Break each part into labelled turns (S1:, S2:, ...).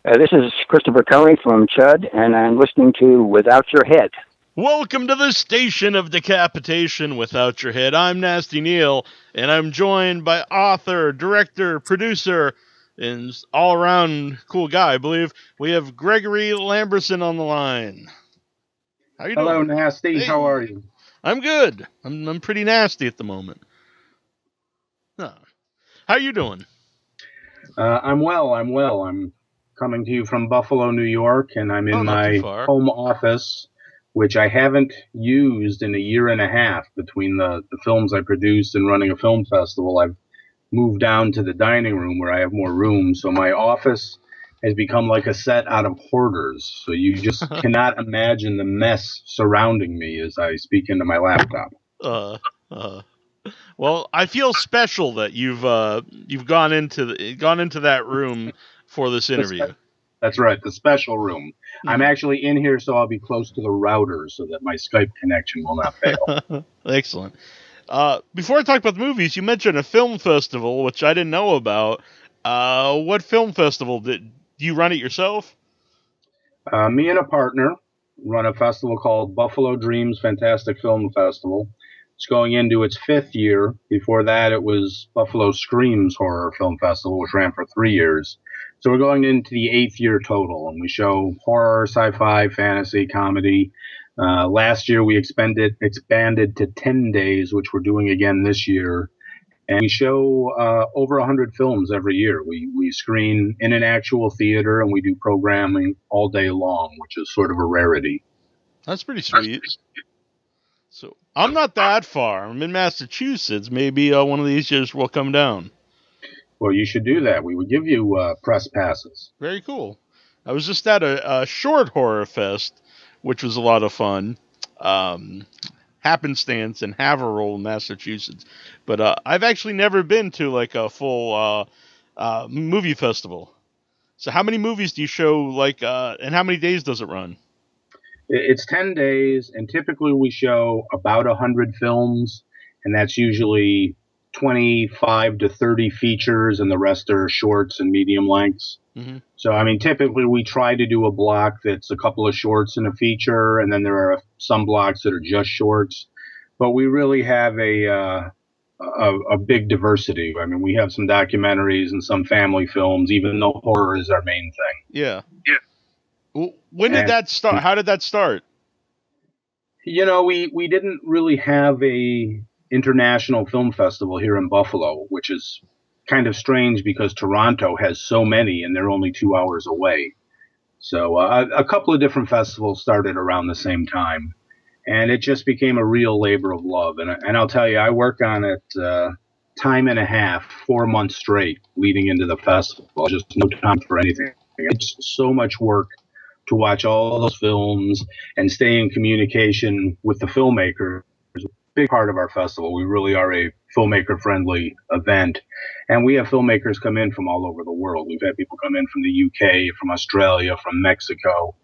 S1: This is Christopher Curry from Chud, and I'm listening to Without Your Head.
S2: Welcome to the station of decapitation without your head. I'm Nasty Neil, and I'm joined by author, director, producer, and all-around cool guy, I believe. We have Gregory Lamberson on the line. How you
S3: Hello,
S2: doing?
S3: Nasty. How
S2: Hey,
S3: are you?
S2: I'm good. I'm pretty nasty at the moment. Huh. How you doing?
S3: I'm well. I'm coming to you from Buffalo, New York, and I'm in
S2: Not too
S3: my
S2: far.
S3: home office, which I haven't used in a year and a half between the films I produced and running a film festival. I've moved down to the dining room where I have more room, so my office has become like a set out of hoarders. So you just cannot imagine the mess surrounding me as I speak into my laptop.
S2: uh, uh. Well, I feel special that you've gone into that room for this interview.
S3: That's right, the special room. I'm actually in here, so I'll be close to the router so that my Skype connection will not fail.
S2: Excellent. Before I talk about the movies, you mentioned a film festival, which I didn't know about. What film festival do you run it yourself?
S3: Me and a partner run a festival called Buffalo Dreams Fantastic Film Festival. It's going into its 5th year. Before that, it was Buffalo Screams Horror Film Festival, which ran for 3 years. So we're going into the 8th year total, and we show horror, sci-fi, fantasy, comedy. Last year, we expanded to 10 days, which we're doing again this year. And we show over 100 films every year. We screen in an actual theater, and we do programming all day long, which is sort of a rarity.
S2: That's pretty sweet. So I'm not that far. I'm in Massachusetts. Maybe one of these years we'll come down.
S3: Well, you should do that. We would give you press passes.
S2: Very cool. I was just at a short horror fest, which was a lot of fun. Happenstance in Haverhill, Massachusetts. But I've actually never been to like a full movie festival. So how many movies do you show, and how many days does it run?
S3: It's 10 days, and typically we show about 100 films, and that's usually 25 to 30 features, and the rest are shorts and medium lengths.
S2: Mm-hmm.
S3: So, I mean, typically we try to do a block that's a couple of shorts and a feature, and then there are some blocks that are just shorts. But we really have a big diversity. I mean, we have some documentaries and some family films, even though horror is our main thing.
S2: Yeah. When did that start? How did that start?
S3: You know, we didn't really have a international film festival here in Buffalo, which is kind of strange because Toronto has so many and they're only 2 hours away. So a couple of different festivals started around the same time, and it just became a real labor of love. And I'll tell you, I work on it time and a half, 4 months straight leading into the festival. Just no time for anything. It's so much work to watch all those films and stay in communication with the filmmakers. It's a big part of our festival. We really are a filmmaker-friendly event, and we have filmmakers come in from all over the world. We've had people come in from the UK, from Australia, from Mexico.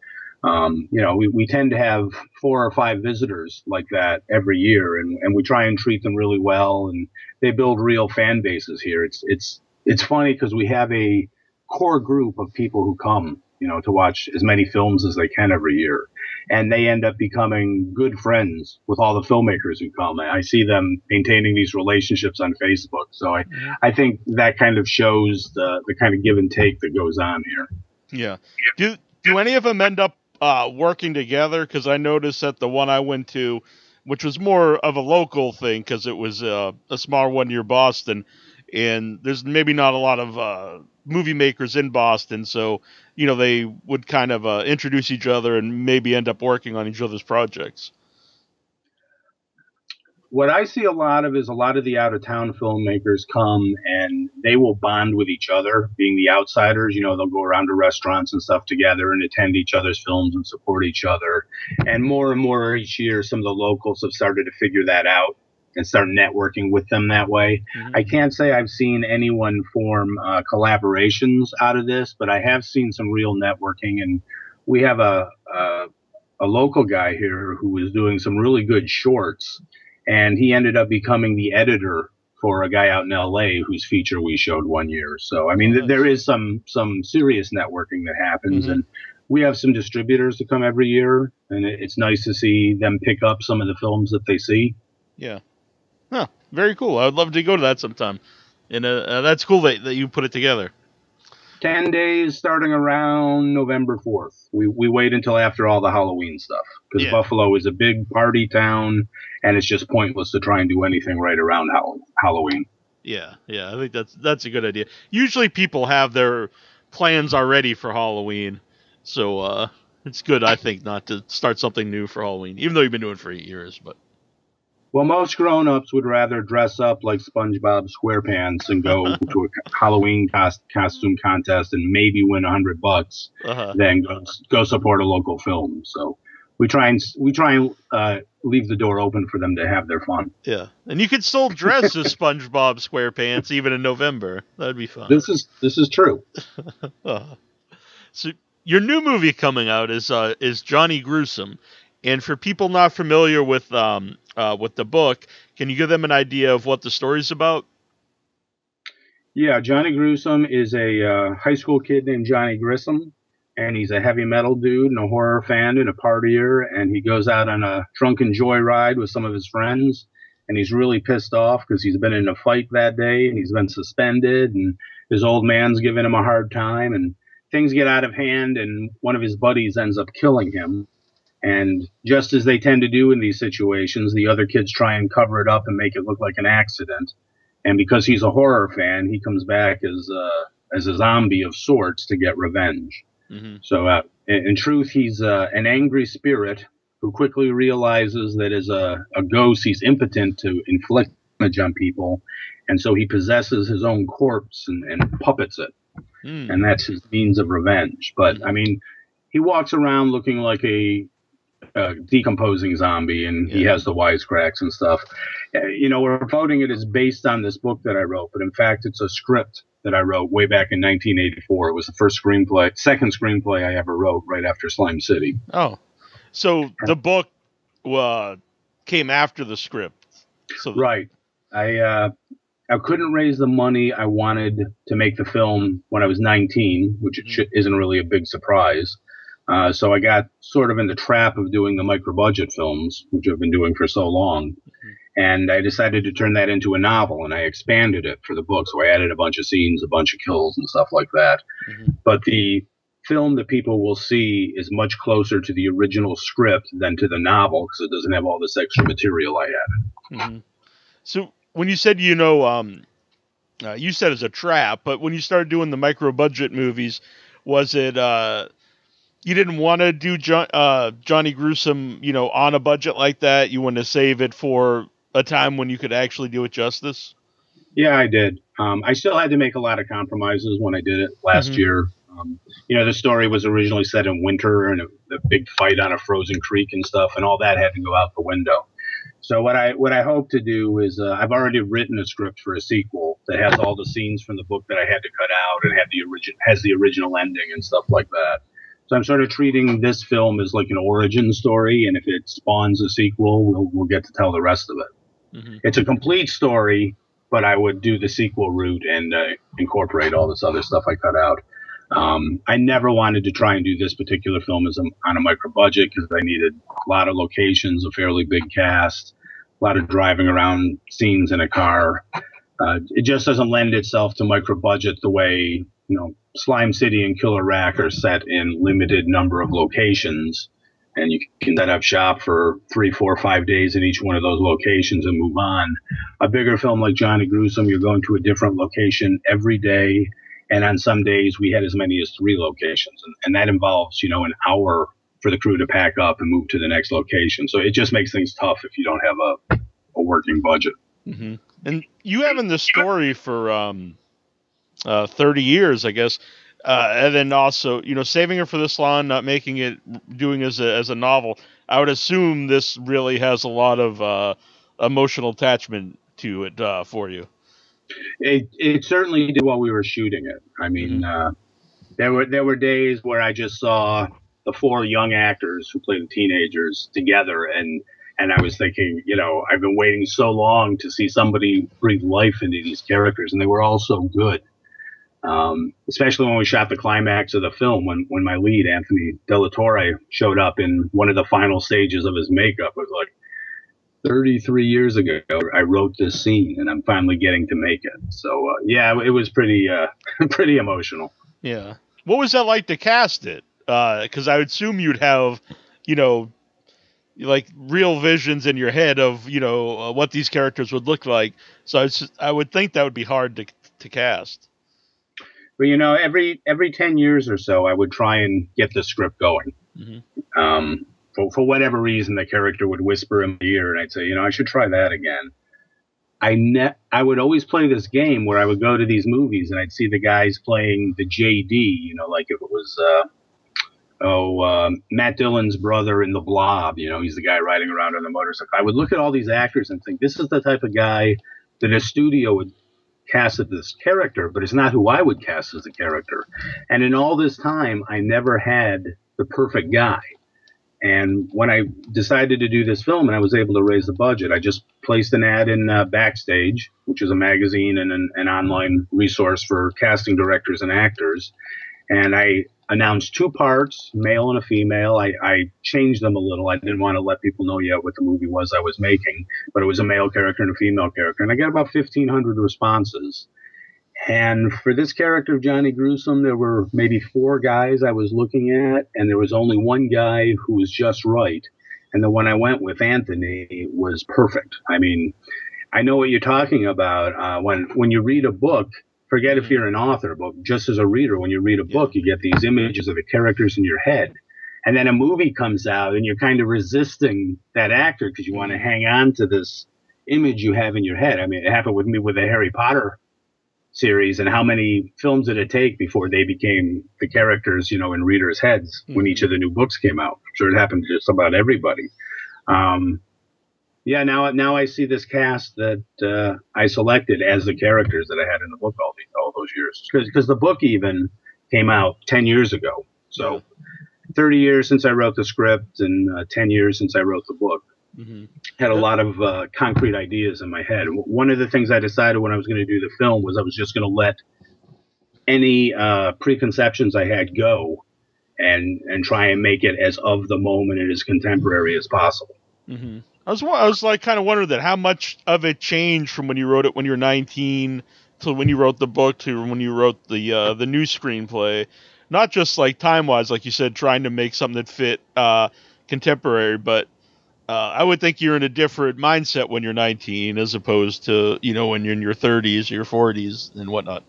S3: We tend to have 4 or 5 visitors like that every year, and we try and treat them really well, and they build real fan bases here. It's funny because we have a core group of people who come, to watch as many films as they can every year. And they end up becoming good friends with all the filmmakers who come. I see them maintaining these relationships on Facebook. So I think that kind of shows the kind of give and take that goes on here.
S2: Yeah. Do any of them end up working together? Because I noticed that the one I went to, which was more of a local thing because it was a small one near Boston, and there's maybe not a lot of movie makers in Boston, so they would kind of introduce each other and maybe end up working on each other's projects.
S3: What I see a lot of is a lot of the out-of-town filmmakers come and they will bond with each other, being the outsiders. They'll go around to restaurants and stuff together and attend each other's films and support each other. And more each year, some of the locals have started to figure that out and start networking with them that way. Mm-hmm. I can't say I've seen anyone form collaborations out of this, but I have seen some real networking. And we have a local guy here who was doing some really good shorts, and he ended up becoming the editor for a guy out in L.A. whose feature we showed one year. So, I mean,
S2: nice.
S3: there is some serious networking that happens.
S2: Mm-hmm.
S3: And we have some distributors that come every year, and it's nice to see them pick up some of the films that they see.
S2: Yeah. Huh. Very cool. I would love to go to that sometime. And that's cool that you put it together.
S3: 10 days starting around November 4th. We wait until after all the Halloween stuff, because Buffalo is a big party town, and it's just pointless to try and do anything right around Halloween.
S2: Yeah, I think that's a good idea. Usually people have their plans already for Halloween, so it's good, I think, not to start something new for Halloween, even though you've been doing it for 8 years. But
S3: well, most grown-ups would rather dress up like SpongeBob SquarePants and go to a Halloween costume contest and maybe win $100 than go support a local film. So we try and leave the door open for them to have their fun.
S2: Yeah, and you could still dress as SpongeBob SquarePants even in November. That'd be fun.
S3: This is true.
S2: So your new movie coming out is Johnny Gruesome, and for people not familiar with the book, can you give them an idea of what the story's about?
S3: Yeah, Johnny Gruesome is a high school kid named Johnny Grissom, and he's a heavy metal dude and a horror fan and a partier, and he goes out on a drunken joyride with some of his friends, and he's really pissed off because he's been in a fight that day, and he's been suspended, and his old man's giving him a hard time, and things get out of hand, and one of his buddies ends up killing him. And just as they tend to do in these situations, the other kids try and cover it up and make it look like an accident. And because he's a horror fan, he comes back as a zombie of sorts to get revenge. Mm-hmm. So in truth, he's an angry spirit who quickly realizes that as a ghost, he's impotent to inflict damage on people. And so he possesses his own corpse and puppets it. Mm. And that's his means of revenge. But, I mean, he walks around looking like a decomposing zombie, and he has the wisecracks and stuff. We're voting it as based on this book that I wrote, but in fact, it's a script that I wrote way back in 1984. It was the second screenplay I ever wrote right after Slime City.
S2: Oh, so the book came after the script.
S3: Right. I couldn't raise the money I wanted to make the film when I was 19, which isn't really a big surprise. So I got sort of in the trap of doing the micro-budget films, which I've been doing for so long. Mm-hmm. And I decided to turn that into a novel, and I expanded it for the book. So I added a bunch of scenes, a bunch of kills and stuff like that. Mm-hmm. But the film that people will see is much closer to the original script than to the novel, because it doesn't have all this extra material I added.
S2: Mm-hmm. So when you said, you said it's a trap, but when you started doing the micro-budget movies, was it... you didn't want to do Johnny Gruesome, on a budget like that? You wanted to save it for a time when you could actually do it justice?
S3: Yeah, I did. I still had to make a lot of compromises when I did it last year. The story was originally set in winter, and the big fight on a frozen creek and stuff, and all that had to go out the window. So what I hope to do is I've already written a script for a sequel that has all the scenes from the book that I had to cut out and has the original ending and stuff like that. So I'm sort of treating this film as like an origin story, and if it spawns a sequel, we'll get to tell the rest of it. Mm-hmm. It's a complete story, but I would do the sequel route and incorporate all this other stuff I cut out. I never wanted to try and do this particular film on a micro budget because I needed a lot of locations, a fairly big cast, a lot of driving around scenes in a car. It just doesn't lend itself to micro budget the way, Slime City and Killer Rack are set in limited number of locations, and you can set up shop for 3, 4, 5 days in each one of those locations and move on. A bigger film like Johnny Gruesome, you're going to a different location every day, and on some days we had as many as 3 locations, and that involves, an hour for the crew to pack up and move to the next location. So it just makes things tough if you don't have a working budget.
S2: Mm-hmm. And you having the story for 30 years, I guess, and then also, saving it for this long, not making it, doing as a novel. I would assume this really has a lot of emotional attachment to it for you.
S3: It certainly did while we were shooting it. I mean, there were days where I just saw the 4 young actors who played the teenagers together, and And I was thinking, I've been waiting so long to see somebody breathe life into these characters, and they were all so good. Especially when we shot the climax of the film, when my lead, Anthony Delatorre, showed up in one of the final stages of his makeup. It was like 33 years ago, I wrote this scene, and I'm finally getting to make it. So, it was pretty pretty emotional.
S2: Yeah. What was that like to cast it? Because I would assume you'd have, like real visions in your head of, what these characters would look like. So I would think that would be hard to cast.
S3: But every 10 years or so, I would try and get the script going. Mm-hmm. For whatever reason, the character would whisper in my ear, and I'd say, I should try that again. I would always play this game where I would go to these movies and I'd see the guys playing the JD, like if it was Matt Dillon's brother in The Blob. He's the guy riding around on the motorcycle. I would look at all these actors and think, this is the type of guy that a studio would cast as this character, but it's not who I would cast as a character. And in all this time, I never had the perfect guy. And when I decided to do this film and I was able to raise the budget, I just placed an ad in Backstage, which is a magazine and an online resource for casting directors and actors. And I announced 2 parts, male and a female. I changed them a little. I didn't want to let people know yet what the movie was I was making, but it was a male character and a female character. And I got about 1,500 responses. And for this character of Johnny Gruesome, there were maybe 4 guys I was looking at, and there was only one guy who was just right. And the one I went with, Anthony, was perfect. I mean, I know what you're talking about. When you read a book, forget if you're an author, but just as a reader, when you read a book, you get these images of the characters in your head. And then a movie comes out, and you're kind of resisting that actor because you want to hang on to this image you have in your head. I mean, it happened with me with the Harry Potter series, and how many films did it take before they became the characters, in readers' heads when each of the new books came out? I'm sure it happened to just about everybody. Now I see this cast that I selected as the characters that I had in the book all those years. Because the book even came out 10 years ago. So 30 years since I wrote the script and 10 years since I wrote the book. Mm-hmm. Had a lot of concrete ideas in my head. One of the things I decided when I was going to do the film was I was just going to let any preconceptions I had go and try and make it as of the moment and as contemporary as possible.
S2: Mm-hmm. I was like kind of wondering that how much of it changed from when you wrote it when you were 19 to when you wrote the book to when you wrote the new screenplay. Not just like time-wise, like you said, trying to make something that fit contemporary, but I would think you're in a different mindset when you're 19 as opposed to, when you're in your 30s or your 40s and whatnot.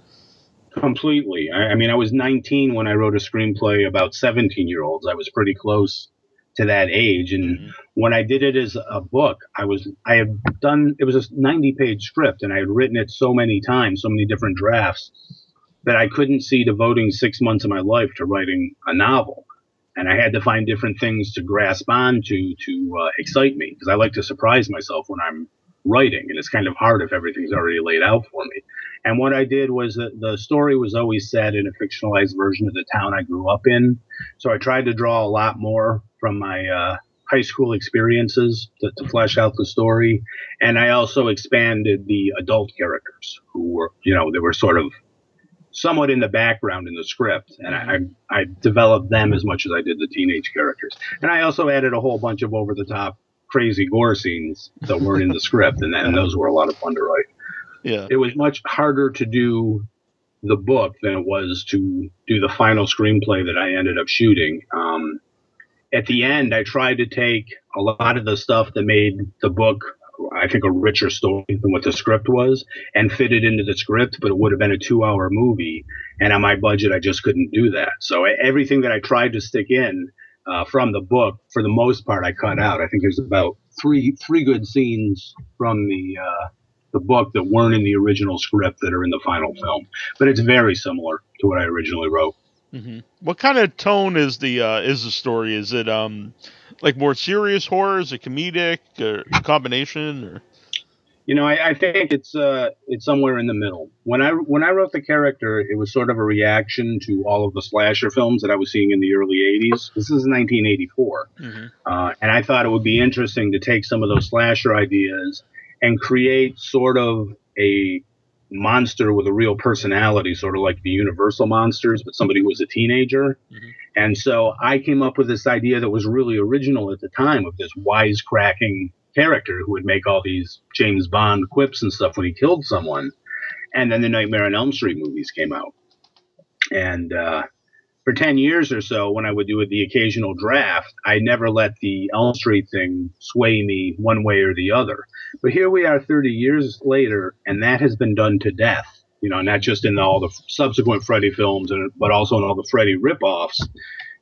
S3: Completely. I mean, I was 19 when I wrote a screenplay about 17-year-olds. I was pretty close to that age. And when I did it as a book, it was a 90-page script, and I had written it so many times, so many different drafts, that I couldn't see devoting 6 months of my life to writing a novel. And I had to find different things to grasp on to excite me, because I like to surprise myself when I'm writing, and it's kind of hard if everything's already laid out for me. And what I did was that the story was always set in a fictionalized version of the town I grew up in. So I tried to draw a lot more from my high school experiences to flesh out the story. And I also expanded the adult characters who were, they were sort of somewhat in the background in the script, and I developed them as much as I did the teenage characters. And I also added a whole bunch of over-the-top crazy gore scenes that weren't in the script, and those were a lot of fun to write.
S2: Yeah,
S3: it was much harder to do the book than it was to do the final screenplay that I ended up shooting. At the end, I tried to take a lot of the stuff that made the book, I think, a richer story than what the script was, and fit it into the script, but it would have been a 2-hour movie. And on my budget, I just couldn't do that. So everything that I tried to stick in from the book, for the most part, I cut out. I think there's about three good scenes from the book that weren't in the original script that are in the final film. But it's very similar to what I originally wrote.
S2: Mm-hmm. What kind of tone is the story? Is it like more serious horror? Is it comedic or a combination? Or?
S3: I think it's somewhere in the middle. When I wrote the character, it was sort of a reaction to all of the slasher films that I was seeing in the early '80s. This is 1984, and I thought it would be interesting to take some of those slasher ideas and create sort of a monster with a real personality, sort of like the Universal monsters, but somebody who was a teenager. And so I came up with this idea that was really original at the time, of this wisecracking character who would make all these James Bond quips and stuff when he killed someone. And then the Nightmare on Elm Street movies came out. And for 10 years or so, when I would do the occasional draft, I never let the Elm Street thing sway me one way or the other. But here we are 30 years later, and that has been done to death. Not just in all the subsequent Freddy films, but also in all the Freddy ripoffs.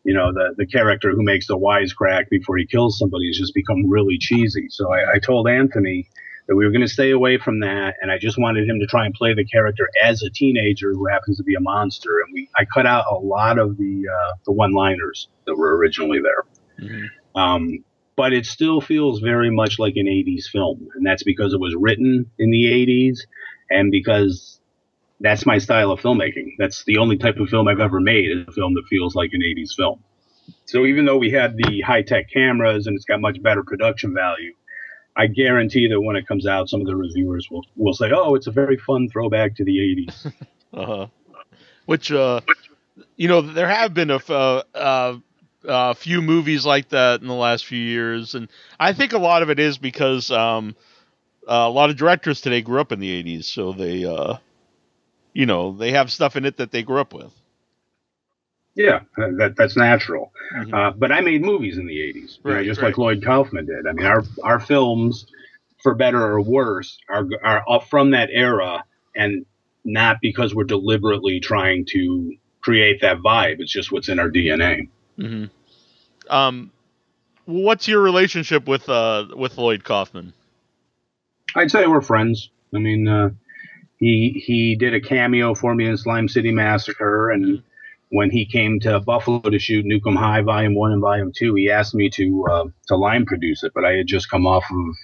S3: The character who makes the wisecrack before he kills somebody has just become really cheesy. So I told Anthony that we were going to stay away from that, and I just wanted him to try and play the character as a teenager who happens to be a monster. And I cut out a lot of the one-liners that were originally there. But it still feels very much like an 80s film, and that's because it was written in the 80s, and because that's my style of filmmaking. That's the only type of film I've ever made, is a film that feels like an 80s film. So even though we had the high-tech cameras and it's got much better production value, I guarantee that when it comes out, some of the reviewers will say, "Oh, it's a very fun throwback to the 80s."
S2: Which, there have been a few movies like that in the last few years, and I think a lot of it is because a lot of directors today grew up in the 80s, so they they have stuff in it that they grew up with.
S3: Yeah, that's natural. But I made movies in the 80s, right, like Lloyd Kaufman did. I mean, our films, for better or worse, are up from that era, and not because we're deliberately trying to create that vibe. It's just what's in our DNA.
S2: What's your relationship with Lloyd Kaufman?
S3: I'd say we're friends. I mean, he did a cameo for me in Slime City Massacre, and when he came to Buffalo to shoot Nukem High Volume 1 and Volume 2, he asked me to line produce it, but I had just come off of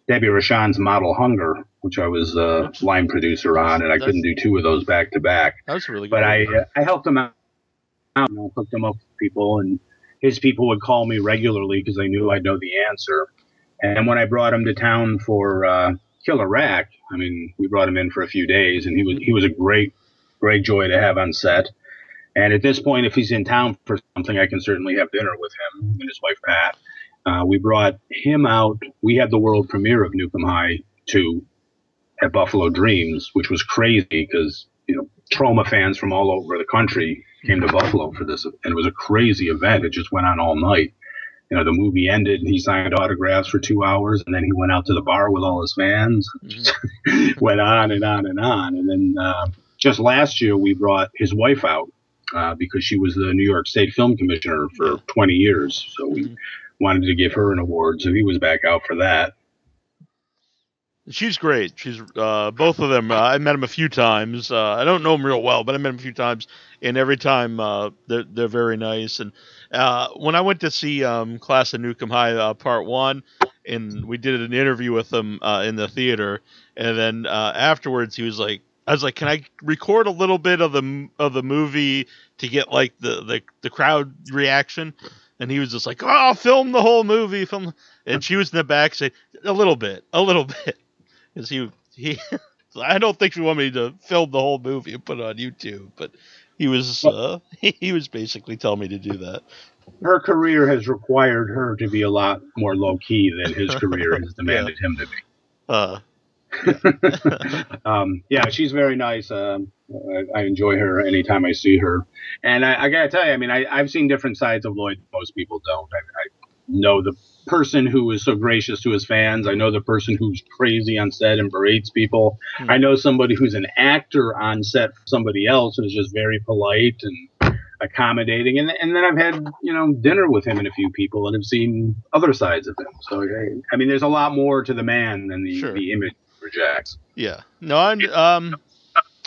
S3: Debbie Rashan's Model Hunger, which I was line producer on, and I couldn't do two of those back to back.
S2: That's really good.
S3: But I helped him out, hooked him up with people, and his people would call me regularly because they knew I'd know the answer. And when I brought him to town for Killer Rack, I mean, we brought him in for a few days, and he was a great joy to have on set. And at this point, if he's in town for something, I can certainly have dinner with him and his wife, Pat. We brought him out. We had the world premiere of Nukem High 2 at Buffalo Dreams, which was crazy because, Troma fans from all over the country came to Buffalo for this. And it was a crazy event. It just went on all night. The movie ended and he signed autographs for 2 hours, and then he went out to the bar with all his fans. Went on and on and on. And then just last year, we brought his wife out. Because she was the New York State Film Commissioner for 20 years. So we wanted to give her an award. So he was back out for that.
S2: She's great. She's both of them. I met them a few times. I don't know them real well, but I met them a few times. And every time they're very nice. And when I went to see Class of Nukem High Part 1, and we did an interview with him in the theater. And then afterwards he was like, I was like, can I record a little bit of the movie to get like the crowd reaction? And he was just like, oh, film the whole movie. And she was in the back saying, a little bit. Because he I don't think she wanted me to film the whole movie and put it on YouTube, but he was he was basically telling me to do that.
S3: Her career has required her to be a lot more low key than his career has demanded him to be. Yeah, she's very nice. I enjoy her anytime I see her. And I gotta tell you, I mean, I've seen different sides of Lloyd most people don't. I know the person who is so gracious to his fans. I know the person who's crazy on set and berates people. I know somebody who's an actor on set for somebody else and is just very polite and accommodating. And then I've had, dinner with him and a few people and have seen other sides of him. So, I mean, there's a lot more to the man than the image projects.
S2: Yeah. No,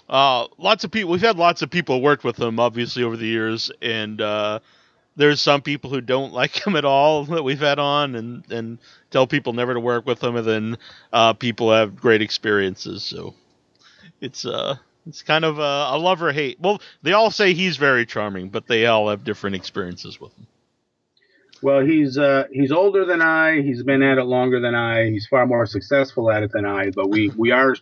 S2: lots of people. We've had lots of people worked with him, obviously, over the years, and there's some people who don't like him at all that we've had on, and tell people never to work with him, and then people have great experiences. So it's kind of a love or hate. Well, they all say he's very charming, but they all have different experiences with him.
S3: Well, he's older than I. He's been at it longer than I. He's far more successful at it than I. But we are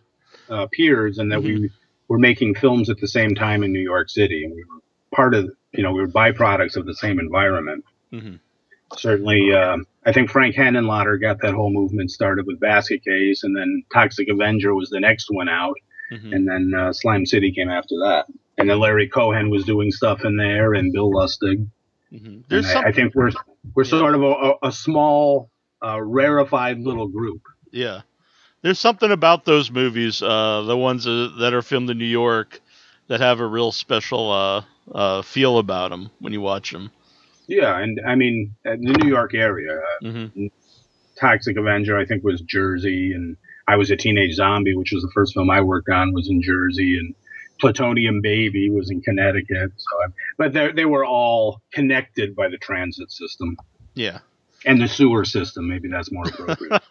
S3: peers, in that we were making films at the same time in New York City, and we were part of, we were byproducts of the same environment.
S2: Mm-hmm.
S3: Certainly, I think Frank Henenlotter got that whole movement started with Basket Case, and then Toxic Avenger was the next one out, and then Slime City came after that. And then Larry Cohen was doing stuff in there, and Bill Lustig. I think we're sort of a small, rarefied little group.
S2: Yeah. There's something about those movies, the ones that are filmed in New York, that have a real special feel about them when you watch them.
S3: Yeah, and I mean, the New York area, Toxic Avenger, I think, was Jersey, and I Was a Teenage Zombie, which was the first film I worked on, was in Jersey, and Plutonium Baby was in Connecticut. But they were all connected by the transit system.
S2: Yeah.
S3: And the sewer system, maybe that's more appropriate.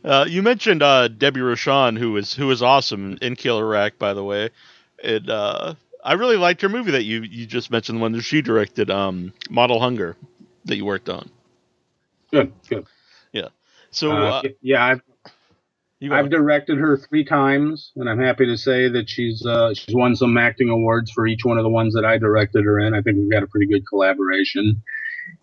S2: You mentioned Debbie Rochon, who was awesome in Killer Rack, by the way. I really liked her movie that you just mentioned, the one that she directed, Model Hunger, that you worked on.
S3: Good.
S2: Yeah. So
S3: I've directed her 3 times, and I'm happy to say that she's won some acting awards for each one of the ones that I directed her in. I think we've got a pretty good collaboration.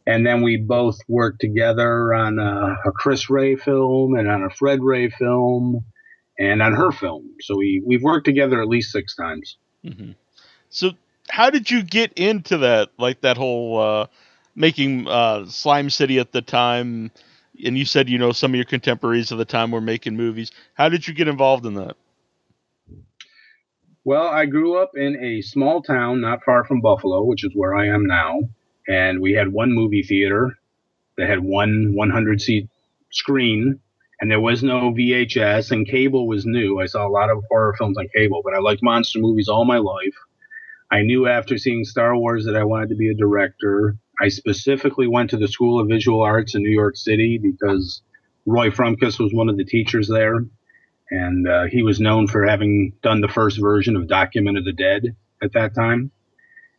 S3: And then we both worked together on a Chris Ray film, and on a Fred Ray film, and on her film. So we've worked together at least 6 times.
S2: Mm-hmm. So how did you get into that, like that whole making Slime City at the time? And you said, some of your contemporaries of the time were making movies. How did you get involved in that?
S3: Well, I grew up in a small town not far from Buffalo, which is where I am now. And we had one movie theater that had one 100-seat screen, and there was no VHS, and cable was new. I saw a lot of horror films on cable, but I liked monster movies all my life. I knew after seeing Star Wars that I wanted to be a director. I specifically went to the School of Visual Arts in New York City because Roy Frumkus was one of the teachers there, and he was known for having done the first version of Document of the Dead at that time.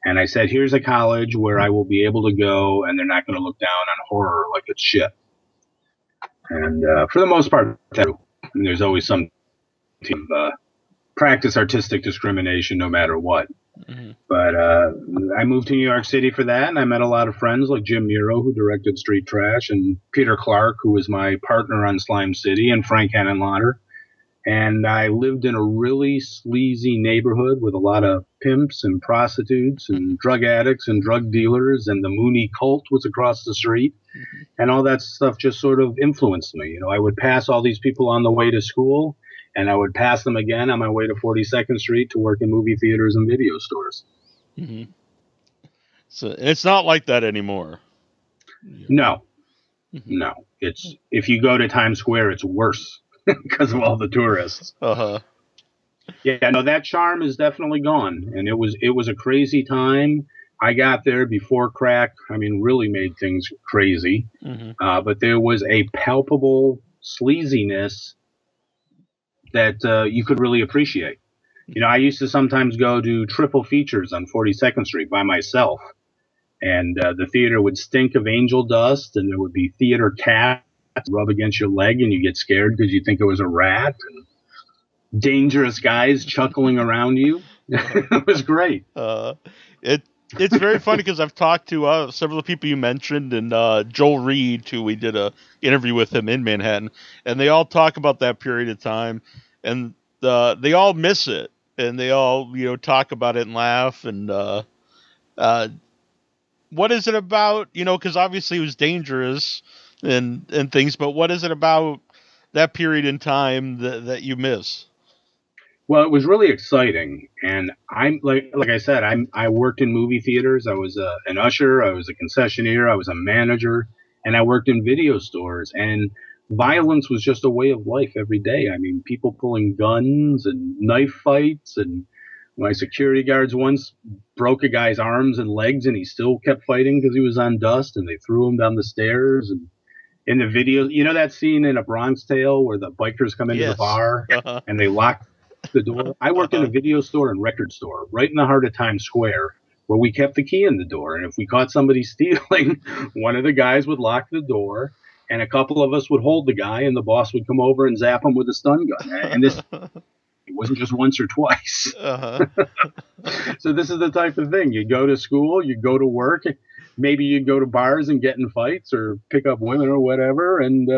S3: And I said, here's a college where I will be able to go, and they're not going to look down on horror like it's shit. And for the most part, and there's always some practice artistic discrimination no matter what. Mm-hmm. But I moved to New York City for that, and I met a lot of friends like Jim Miro, who directed Street Trash, and Peter Clark, who was my partner on Slime City, and Frank Henenlotter. And I lived in a really sleazy neighborhood with a lot of pimps and prostitutes and drug addicts and drug dealers, and the Mooney cult was across the street. Mm-hmm. And all that stuff just sort of influenced me. I would pass all these people on the way to school, and I would pass them again on my way to 42nd Street to work in movie theaters and video stores.
S2: Mm-hmm. So it's not like that anymore.
S3: No. Mm-hmm. No. It's if you go to Times Square, it's worse because of all the tourists.
S2: Uh-huh.
S3: Yeah, no, that charm is definitely gone. And it was a crazy time. I got there before crack, really made things crazy. Mm-hmm. But there was a palpable sleaziness that you could really appreciate. I used to sometimes go to triple features on 42nd Street by myself, and the theater would stink of angel dust, and there would be theater cats rub against your leg, and you get scared because you think it was a rat, and dangerous guys chuckling around you. It was great.
S2: It's very funny because I've talked to several people you mentioned, and Joel Reed, who we did a interview with him in Manhattan, and they all talk about that period of time, and they all miss it, and they all talk about it and laugh. And what is it about? Because obviously it was dangerous and things, but what is it about that period in time that you miss?
S3: Well, it was really exciting, and I'm like I said, I worked in movie theaters. I was an usher, I was a concessionaire, I was a manager, and I worked in video stores. And violence was just a way of life every day. People pulling guns and knife fights and My security guards once broke a guy's arms and legs, and he still kept fighting because he was on dust, and they threw him down the stairs. And in the video, you know that scene in A Bronx Tale where the bikers come into the
S2: Yes.
S3: bar and they lock the door? I worked in a video store and record store right in the heart of Times Square, where we kept the key in the door. And if we caught somebody stealing, one of the guys would lock the door, and a couple of us would hold the guy, and the boss would come over and zap him with a stun gun. And this, it wasn't just once or twice. So this is the type of thing. You go to school, you go to work, maybe you go to bars and get in fights or pick up women or whatever, and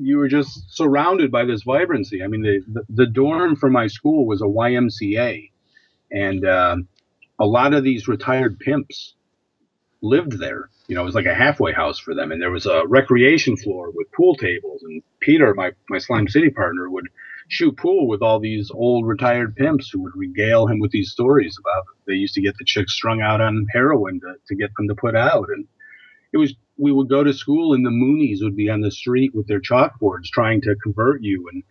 S3: you were just surrounded by this vibrancy. I mean, the dorm for my school was a YMCA, and a lot of these retired pimps lived there. You know, it was like a halfway house for them, and there was a recreation floor with pool tables, and Peter, my Slime City partner, would shoot pool with all these old retired pimps who would regale him with these stories about they used to get the chicks strung out on heroin to get them to put out. And we would go to school, and the Moonies would be on the street with their chalkboards trying to convert you, and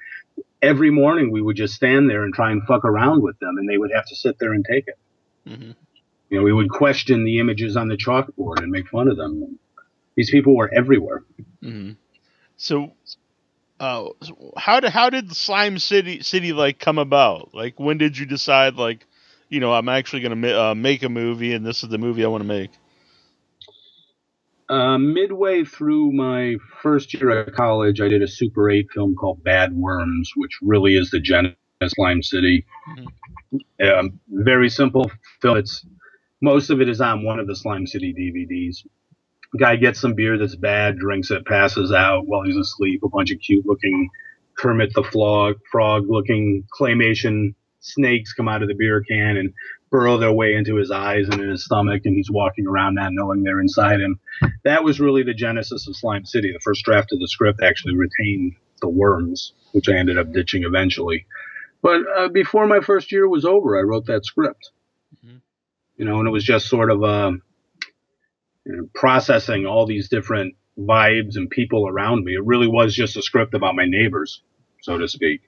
S3: every morning we would just stand there and try and fuck around with them, and they would have to sit there and take it. You know, we would question the images on the chalkboard and make fun of them. These people were everywhere.
S2: So how did Slime City like come about? Like, when did you decide, like, you know, I'm actually going to make a movie, and this is the movie I want to make?
S3: Midway through my first year at college, I did a Super 8 film called Bad Worms, which really is the genesis of Slime City. Very simple film. Most of it is on one of the Slime City DVDs. Guy gets some beer that's bad, drinks it, passes out while he's asleep. A bunch of cute-looking Kermit the Frog-looking claymation snakes come out of the beer can and burrow their way into his eyes and in his stomach, and he's walking around not knowing they're inside him. That was really the genesis of Slime City. The first draft of the script actually retained the worms, which I ended up ditching eventually. But before my first year was over, I wrote that script. You know, and it was just sort of processing all these different vibes and people around me. It really was just a script about my neighbors, so to speak.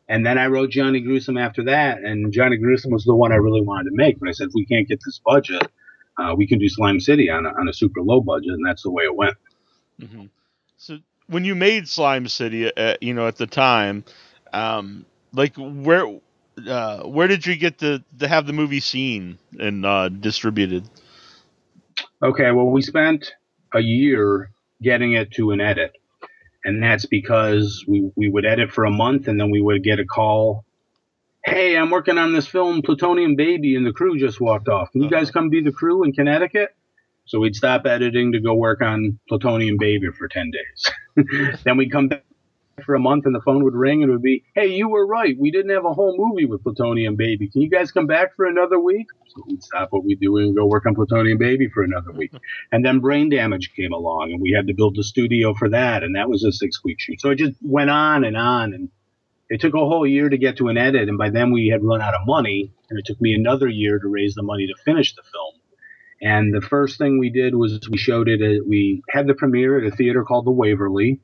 S3: And then I wrote Johnny Gruesome after that, and Johnny Gruesome was the one I really wanted to make. But I said, if we can't get this budget, we can do Slime City on a super low budget, and that's the way it went.
S2: So when you made Slime City, you know, at the time, like, where did you get to have the movie seen and distributed?
S3: Okay, well, we spent a year getting it to an edit, and that's because we would edit for a month, and then we would get a call. Hey, I'm working on this film, Plutonium Baby, and the crew just walked off. Can you guys come be the crew in Connecticut? So we'd stop editing to go work on Plutonium Baby for 10 days. Then we'd come back for a month, and the phone would ring, and it would be, hey, you were right. We didn't have a whole movie with Plutonium Baby. Can you guys come back for another week? So we'd stop what we do and go work on Plutonium Baby for another week. And then Brain Damage came along, and we had to build the studio for that, and that was a 6-week shoot. So it just went on, and it took a whole year to get to an edit, and by then we had run out of money, and it took me another year to raise the money to finish the film. And the first thing we did was we showed it. We had the premiere at a theater called the Waverly,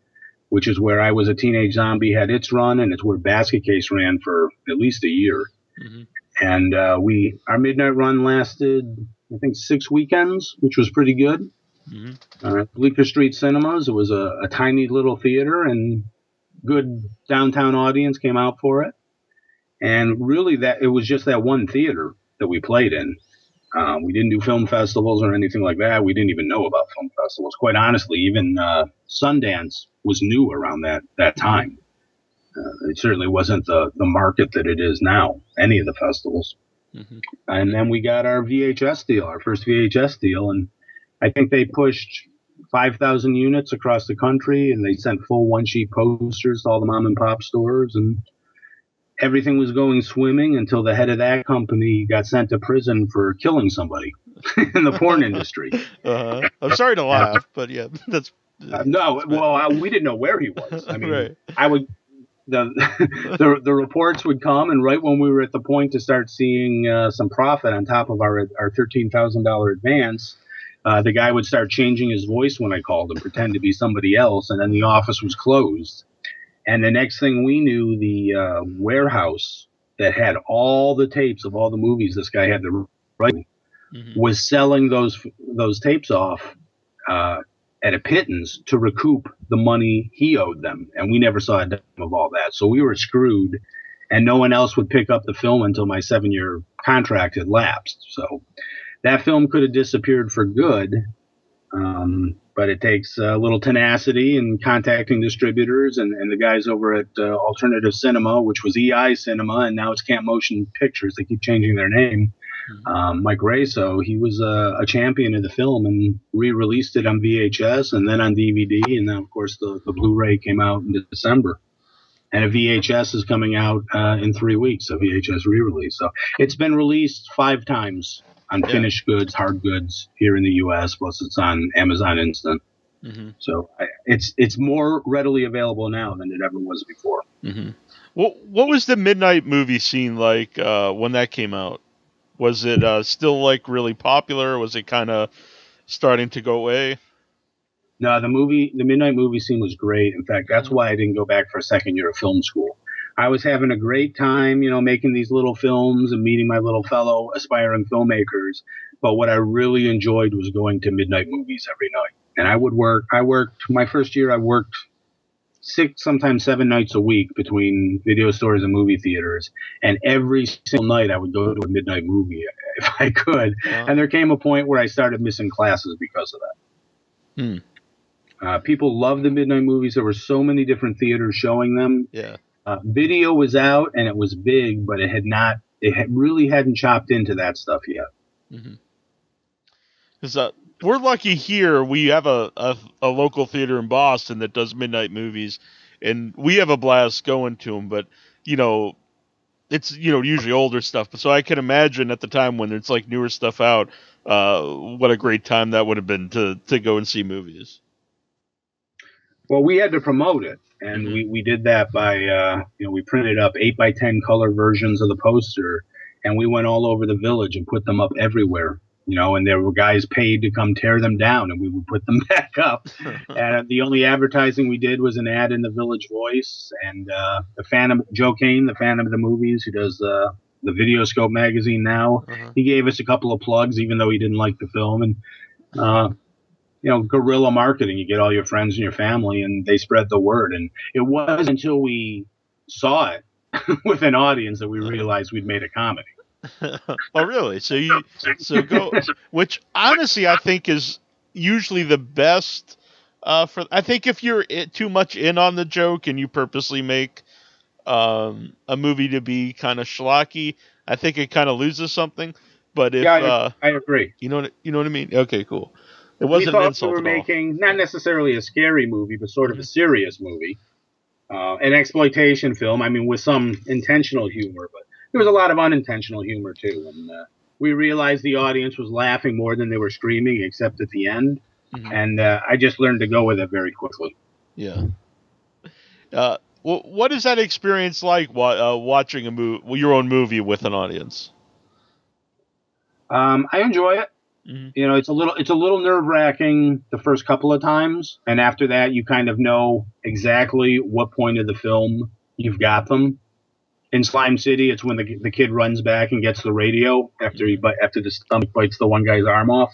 S3: which is where I Was a Teenage Zombie had its run, and it's where Basket Case ran for at least a year. And our midnight run lasted, I think, 6 weekends, which was pretty good. Bleecker Street Cinemas, it was a tiny little theater, and good downtown audience came out for it. And really, it was just that one theater that we played in. We didn't do film festivals or anything like that. We didn't even know about film festivals. Quite honestly, even Sundance was new around that time. It certainly wasn't the market that it is now, any of the festivals. And then we got our VHS deal, our first VHS deal, and I think they pushed 5,000 units across the country, and they sent full one-sheet posters to all the mom-and-pop stores, and everything was going swimming until the head of that company got sent to prison for killing somebody in the porn industry.
S2: I'm sorry to laugh, but yeah, that's...
S3: No, well, we didn't know where he was. I mean, the reports would come, and right when we were at the point to start seeing some profit on top of our $13,000 advance, the guy would start changing his voice when I called and pretend to be somebody else, and then the office was closed. And the next thing we knew, the warehouse that had all the tapes of all the movies this guy had the right was selling those tapes off at a pittance to recoup the money he owed them, and we never saw a dime of all that. So we were screwed, and no one else would pick up the film until my 7-year contract had lapsed. So that film could have disappeared for good, but it takes a little tenacity and contacting distributors and the guys over at Alternative Cinema, which was EI Cinema, and now it's Camp Motion Pictures. They keep changing their name. Mike Raso, he was a champion of the film and re-released it on VHS and then on DVD, and then of course the Blu-ray came out in December, and a VHS is coming out in 3 weeks, a VHS re-release. So it's been released 5 times on finished goods, hard goods here in the U.S. Plus it's on Amazon Instant. So it's more readily available now than it ever was before.
S2: What was the midnight movie scene like when that came out? Was it still like really popular? Was it kind of starting to go away?
S3: No, the midnight movie scene was great. In fact, that's why I didn't go back for a second year of film school. I was having a great time, making these little films and meeting my little fellow aspiring filmmakers. But what I really enjoyed was going to midnight movies every night. And I worked my first year, I worked 6, sometimes 7 nights a week between video stores and movie theaters. And every single night I would go to a midnight movie if I could. Wow. And there came a point where I started missing classes because of that. People loved the midnight movies. There were so many different theaters showing them.
S2: Yeah.
S3: Video was out and it was big, but it really hadn't chopped into that stuff yet.
S2: We're lucky here. We have a local theater in Boston that does midnight movies, and we have a blast going to them. But it's usually older stuff. So I can imagine at the time when it's like newer stuff out, what a great time that would have been to go and see movies.
S3: Well, we had to promote it, and we did that by we printed up 8x10 color versions of the poster, and we went all over the village and put them up everywhere. And there were guys paid to come tear them down, and we would put them back up. And the only advertising we did was an ad in the Village Voice. And Joe Kane, the fan of the movies, who does the Videoscope magazine now, he gave us a couple of plugs, even though he didn't like the film. And guerrilla marketing. You get all your friends and your family, and they spread the word. And it wasn't until we saw it with an audience that we realized we'd made a comedy.
S2: Oh, really? So go, which honestly I think is usually the best. I think if you're too much in on the joke and you purposely make a movie to be kind of schlocky, I think it kind of loses something. But if
S3: I agree.
S2: You know what I mean? Okay, cool. It wasn't an insult
S3: we were making not necessarily a scary movie, but sort of a serious movie, an exploitation film. I mean, with some intentional humor, but there was a lot of unintentional humor too, and we realized the audience was laughing more than they were screaming, except at the end. And I just learned to go with it very quickly.
S2: Yeah. What is that experience like watching your own movie with an audience?
S3: I enjoy it. It's a little nerve-wracking the first couple of times, and after that, you kind of know exactly what point of the film you've got them. In Slime City, it's when the kid runs back and gets the radio after the stomach bites the one guy's arm off.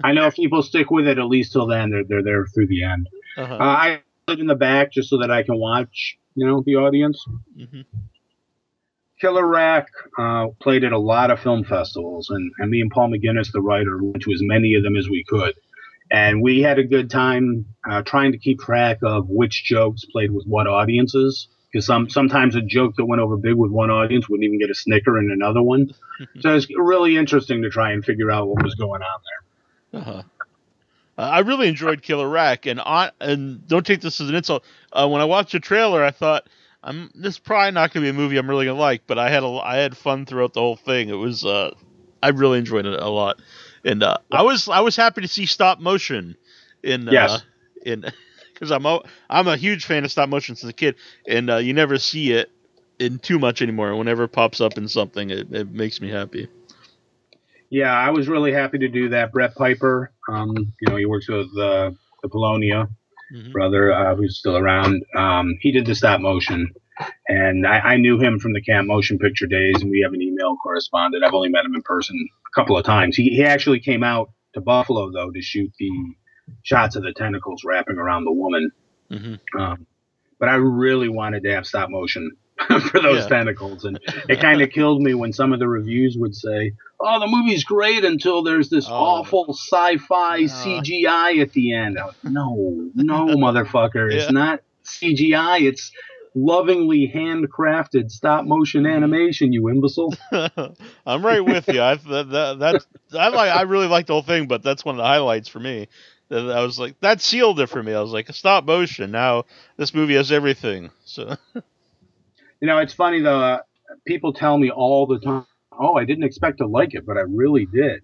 S3: I know if people stick with it at least till then, they're there through the end. I sit in the back just so that I can watch, the audience. Killer Rack played at a lot of film festivals, and me and Paul McGinnis, the writer, went to as many of them as we could. And we had a good time trying to keep track of which jokes played with what audiences. Because sometimes a joke that went over big with one audience wouldn't even get a snicker in another one. So it's really interesting to try and figure out what was going on there.
S2: I really enjoyed Killer Rack, and don't take this as an insult. When I watched the trailer, I thought, this is probably not going to be a movie I'm really going to like, but I had fun throughout the whole thing. It was I really enjoyed it a lot, and I was happy to see stop motion in because I'm a huge fan of stop motion since a kid, and you never see it in too much anymore. Whenever it pops up in something, it makes me happy.
S3: Yeah, I was really happy to do that. Brett Piper, he works with the Polonia brother, who's still around. He did the stop motion, And I knew him from the Camp Motion Picture days, and we have an email correspondent. I've only met him in person a couple of times. He actually came out to Buffalo, though, to shoot the shots of the tentacles wrapping around the woman.
S2: Mm-hmm.
S3: But I really wanted to have stop motion for those tentacles. And it kind of killed me when some of the reviews would say, oh, the movie's great until there's this awful sci-fi CGI at the end. I was, no, motherfucker. It's not CGI. It's lovingly handcrafted stop motion animation, you imbecile.
S2: I'm right with you. I really like the whole thing, but that's one of the highlights for me. I was like, that sealed it for me. I was like, stop motion. Now this movie has everything. So,
S3: it's funny though. People tell me all the time, "Oh, I didn't expect to like it, but I really did."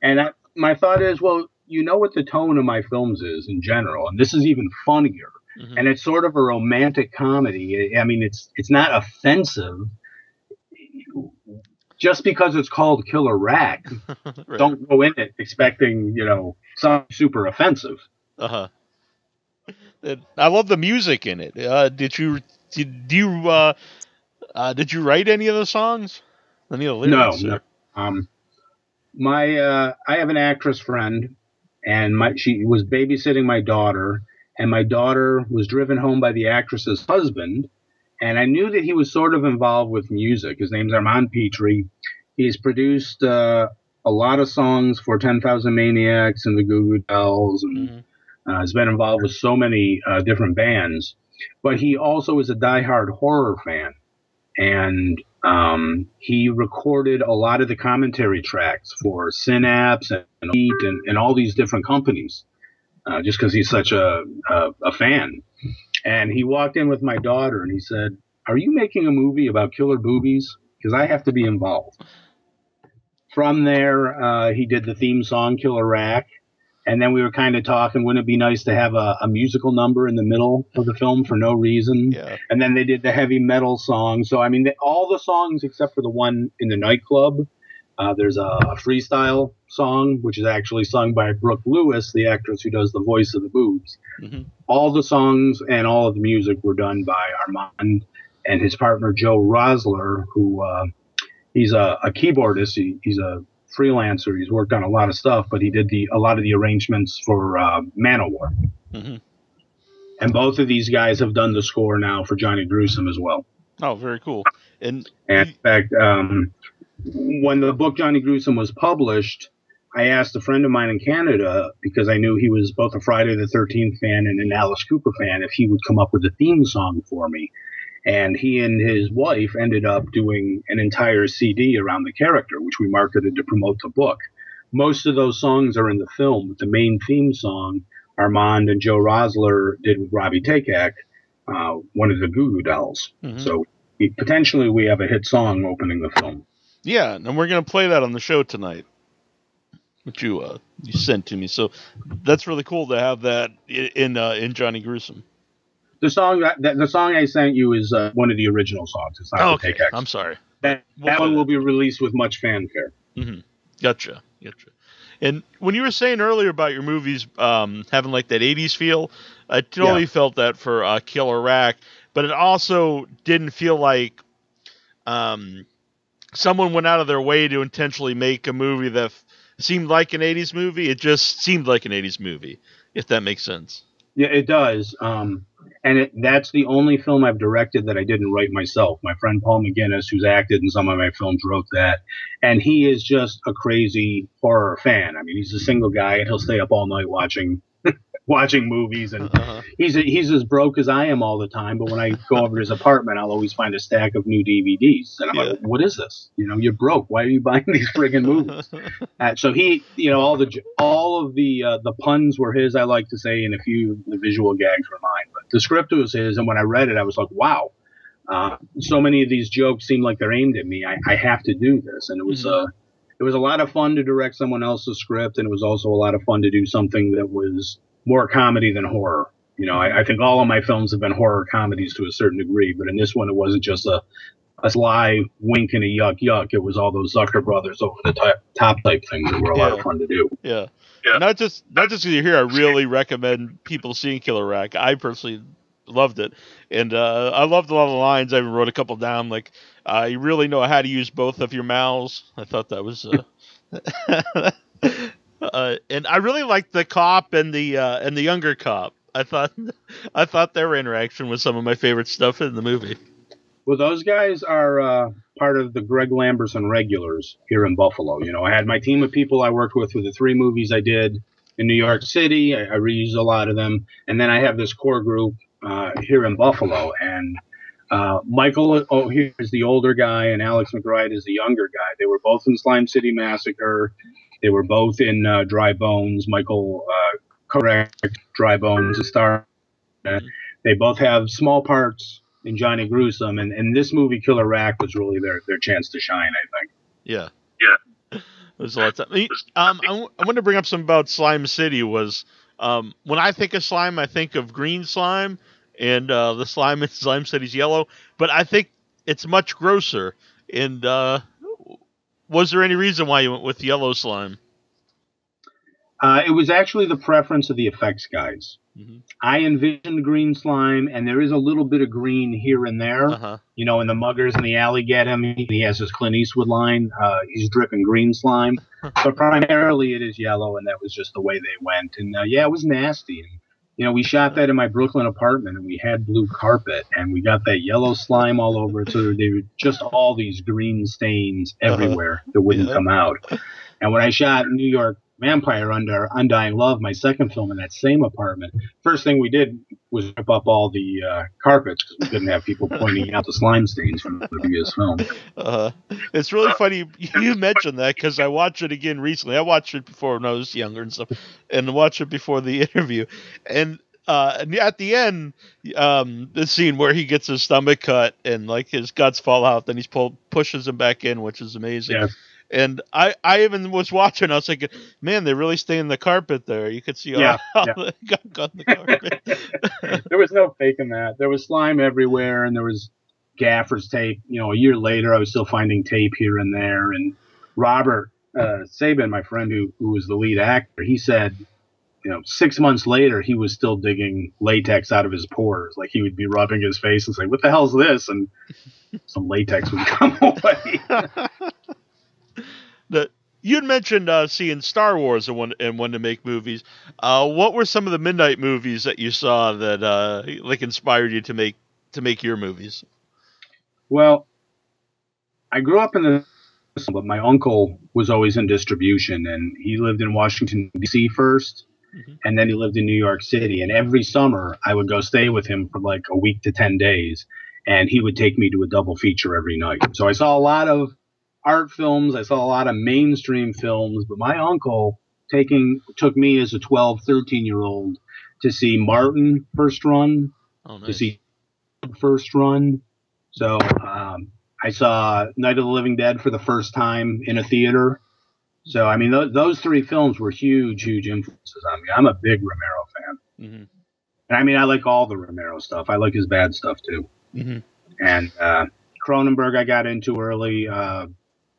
S3: And my thought is, well, you know what the tone of my films is in general, and this is even funnier. Mm-hmm. And it's sort of a romantic comedy. I mean, it's not offensive. Just because it's called Killer Rack, right. Don't go in it expecting, something super offensive.
S2: I love the music in it. Did you write any of the songs? Any of the lyrics?
S3: No. I have an actress friend, and she was babysitting my daughter, and my daughter was driven home by the actress's husband. And I knew that he was sort of involved with music. His name's Armand Petrie. He's produced a lot of songs for 10,000 Maniacs and the Goo Goo Dolls, and has been involved with so many different bands. But he also is a diehard horror fan. And he recorded a lot of the commentary tracks for Synapse and Heat and all these different companies, just because he's such a fan. And he walked in with my daughter and he said, "Are you making a movie about killer boobies? Because I have to be involved." From there, he did the theme song, Killer Rack. And then we were kind of talking, wouldn't it be nice to have a musical number in the middle of the film for no reason? Yeah. And then they did the heavy metal song. So, I mean, all the songs except for the one in the nightclub. There's a freestyle song, which is actually sung by Brooke Lewis, the actress who does the voice of the boobs. Mm-hmm. All the songs and all of the music were done by Armand and his partner, Joe Rosler, who he's a keyboardist. He's a freelancer. He's worked on a lot of stuff, but he did a lot of the arrangements for Manowar. Mm-hmm. And both of these guys have done the score now for Johnny Gruesome as well.
S2: Oh, very cool. And
S3: in fact, when the book Johnny Gruesome was published, I asked a friend of mine in Canada, because I knew he was both a Friday the 13th fan and an Alice Cooper fan, if he would come up with a theme song for me. And he and his wife ended up doing an entire CD around the character, which we marketed to promote the book. Most of those songs are in the film, but the main theme song, Armand and Joe Rosler did with Robbie Takak, one of the Goo Goo Dolls. Mm-hmm. So potentially we have a hit song opening the film.
S2: Yeah, and we're going to play that on the show tonight, which you sent to me. So that's really cool to have that in Johnny Gruesome.
S3: The song I sent you is one of the original songs. It's not the Take-X.
S2: I'm sorry.
S3: That one will be released with much fanfare.
S2: Mm-hmm. Gotcha. And when you were saying earlier about your movies having like that 80s feel, I totally felt that for Killer Rack, but it also didn't feel like someone went out of their way to intentionally make a movie that seemed like an 80s movie. It just seemed like an 80s movie, if that makes sense.
S3: Yeah, it does. And that's the only film I've directed that I didn't write myself. My friend Paul McGinnis, who's acted in some of my films, wrote that. And he is just a crazy horror fan. I mean, he's a single guy, and he'll stay up all night watching movies. And he's as broke as I am all the time. But when I go over to his apartment, I'll always find a stack of new DVDs. And I'm like, what is this? You're broke. Why are you buying these friggin' movies? So he, all of the puns were his, I like to say, and a few of the visual gags were mine. But the script was his. And when I read it, I was like, wow. So many of these jokes seem like they're aimed at me. I have to do this. And it was it was a lot of fun to direct someone else's script. And it was also a lot of fun to do something that was more comedy than horror. I think all of my films have been horror comedies to a certain degree, but in this one, it wasn't just a sly wink and a yuck yuck. It was all those Zucker brothers over the top type things that were a lot of fun to do.
S2: Yeah. Not just because you're here, I really recommend people seeing Killer Rack. I personally loved it, and I loved a lot of the lines. I even wrote a couple down, like you really know how to use both of your mouths. I thought that was. And I really liked the cop and the younger cop. I thought their interaction was some of my favorite stuff in the movie.
S3: Well, those guys are part of the Greg Lamberson regulars here in Buffalo. You know, I had my team of people I worked with the 3 movies I did in New York City. I reused a lot of them. And then I have this core group here in Buffalo. And Michael here is the older guy, and Alex McBride is the younger guy. They were both in Slime City Massacre. They were both in Dry Bones. Michael correct Dry Bones, a star. They both have small parts in Johnny Gruesome, and this movie, Killer Rack, was really their chance to shine, I think.
S2: Yeah. There's a lot of time. I want to bring up something about Slime City. Was when I think of slime, I think of green slime, and the slime in Slime City's yellow. But I think it's much grosser. And was there any reason why you went with yellow slime?
S3: It was actually the preference of the effects guys. Mm-hmm. I envisioned green slime, and there is a little bit of green here and there. Uh-huh. You know, when the muggers in the alley get him, he has his Clint Eastwood line. He's dripping green slime. But primarily it is yellow, and that was just the way they went. And, it was nasty. And, you know, we shot that in my Brooklyn apartment, and we had blue carpet, and we got that yellow slime all over it. So there were just all these green stains everywhere that wouldn't come out. And when I shot New York Vampire under Undying Love, my second film in that same apartment, first thing we did was rip up all the carpets because we couldn't have people pointing out the slime stains from the previous film.
S2: It's really funny you mentioned that because I watched it again recently. I watched it before when I was younger and stuff, and watched it before the interview. And at the end, the scene where he gets his stomach cut and like his guts fall out, then pushes him back in, which is amazing. Yes. And I even was watching. I was thinking, man, they really stay in the carpet there. You could see all the gunk on the carpet.
S3: There was no faking that. There was slime everywhere, and there was gaffer's tape. You know, a year later, I was still finding tape here and there. And Robert Sabin, my friend who was the lead actor, he said, 6 months later, he was still digging latex out of his pores. Like he would be rubbing his face and say, "What the hell's this?" And some latex would come away.
S2: You had mentioned seeing Star Wars and wanting to make movies. What were some of the midnight movies that you saw that inspired you to make your movies?
S3: Well, I grew up but my uncle was always in distribution, and he lived in Washington, D.C. first, and then he lived in New York City. And every summer, I would go stay with him for like a week to 10 days, and he would take me to a double feature every night. So I saw a lot of art films. I saw a lot of mainstream films, but my uncle took me as a 12, 13-year-old to see Martin first run, to see first run. So I saw Night of the Living Dead for the first time in a theater. So, I mean, those 3 films were huge, huge influences on me. I'm a big Romero fan. Mm-hmm. And I mean, I like all the Romero stuff. I like his bad stuff, too. Mm-hmm. And Cronenberg I got into early.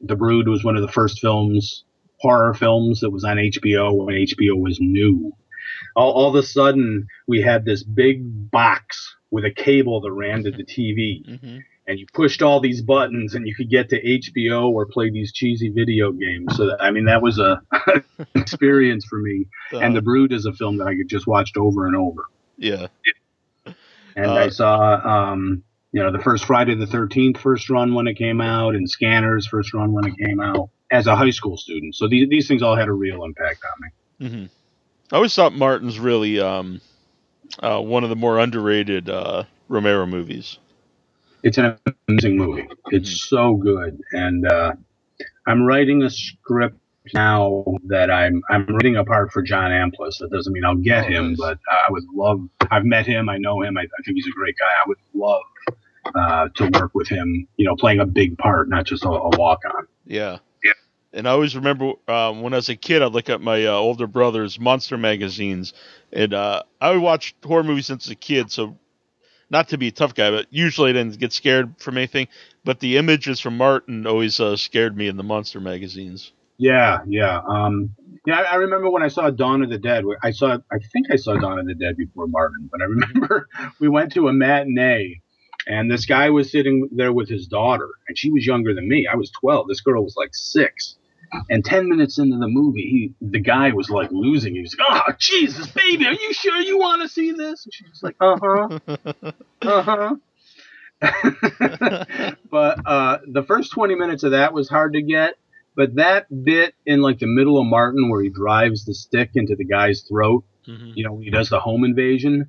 S3: The Brood was one of the first horror films that was on HBO when HBO was new. All of a sudden, we had this big box with a cable that ran to the TV. And you pushed all these buttons, and you could get to HBO or play these cheesy video games. So, I mean, that was a experience for me. And The Brood is a film that I could just watch over and over.
S2: Yeah.
S3: And I saw... the first Friday the 13th first run when it came out, and Scanners first run when it came out as a high school student. So these things all had a real impact on me.
S2: Mm-hmm. I always thought Martin's really one of the more underrated Romero movies.
S3: It's an amazing movie. It's so good. And I'm writing a script now that I'm reading a part for John Amplis. That doesn't mean I'll get him, but I would love. I've met him. I know him. I think he's a great guy. I would love to work with him, playing a big part, not just a walk-on.
S2: Yeah. And I always remember when I was a kid, I'd look at my older brother's monster magazines, and I would watch horror movies since a kid, so not to be a tough guy, but usually I didn't get scared from anything, but the images from Martin always scared me in the monster magazines.
S3: Yeah, yeah. Yeah, I remember when I saw Dawn of the Dead. I think I saw Dawn of the Dead before Martin, but I remember we went to a matinee, and this guy was sitting there with his daughter, and she was younger than me. I was 12. This girl was like 6. And 10 minutes into the movie, the guy was like losing. He was like, "Oh, Jesus, baby, are you sure you want to see this?" And she was like, "Uh-huh." But the first 20 minutes of that was hard to get. But that bit in like the middle of Martin where he drives the stick into the guy's throat, when he does the home invasion,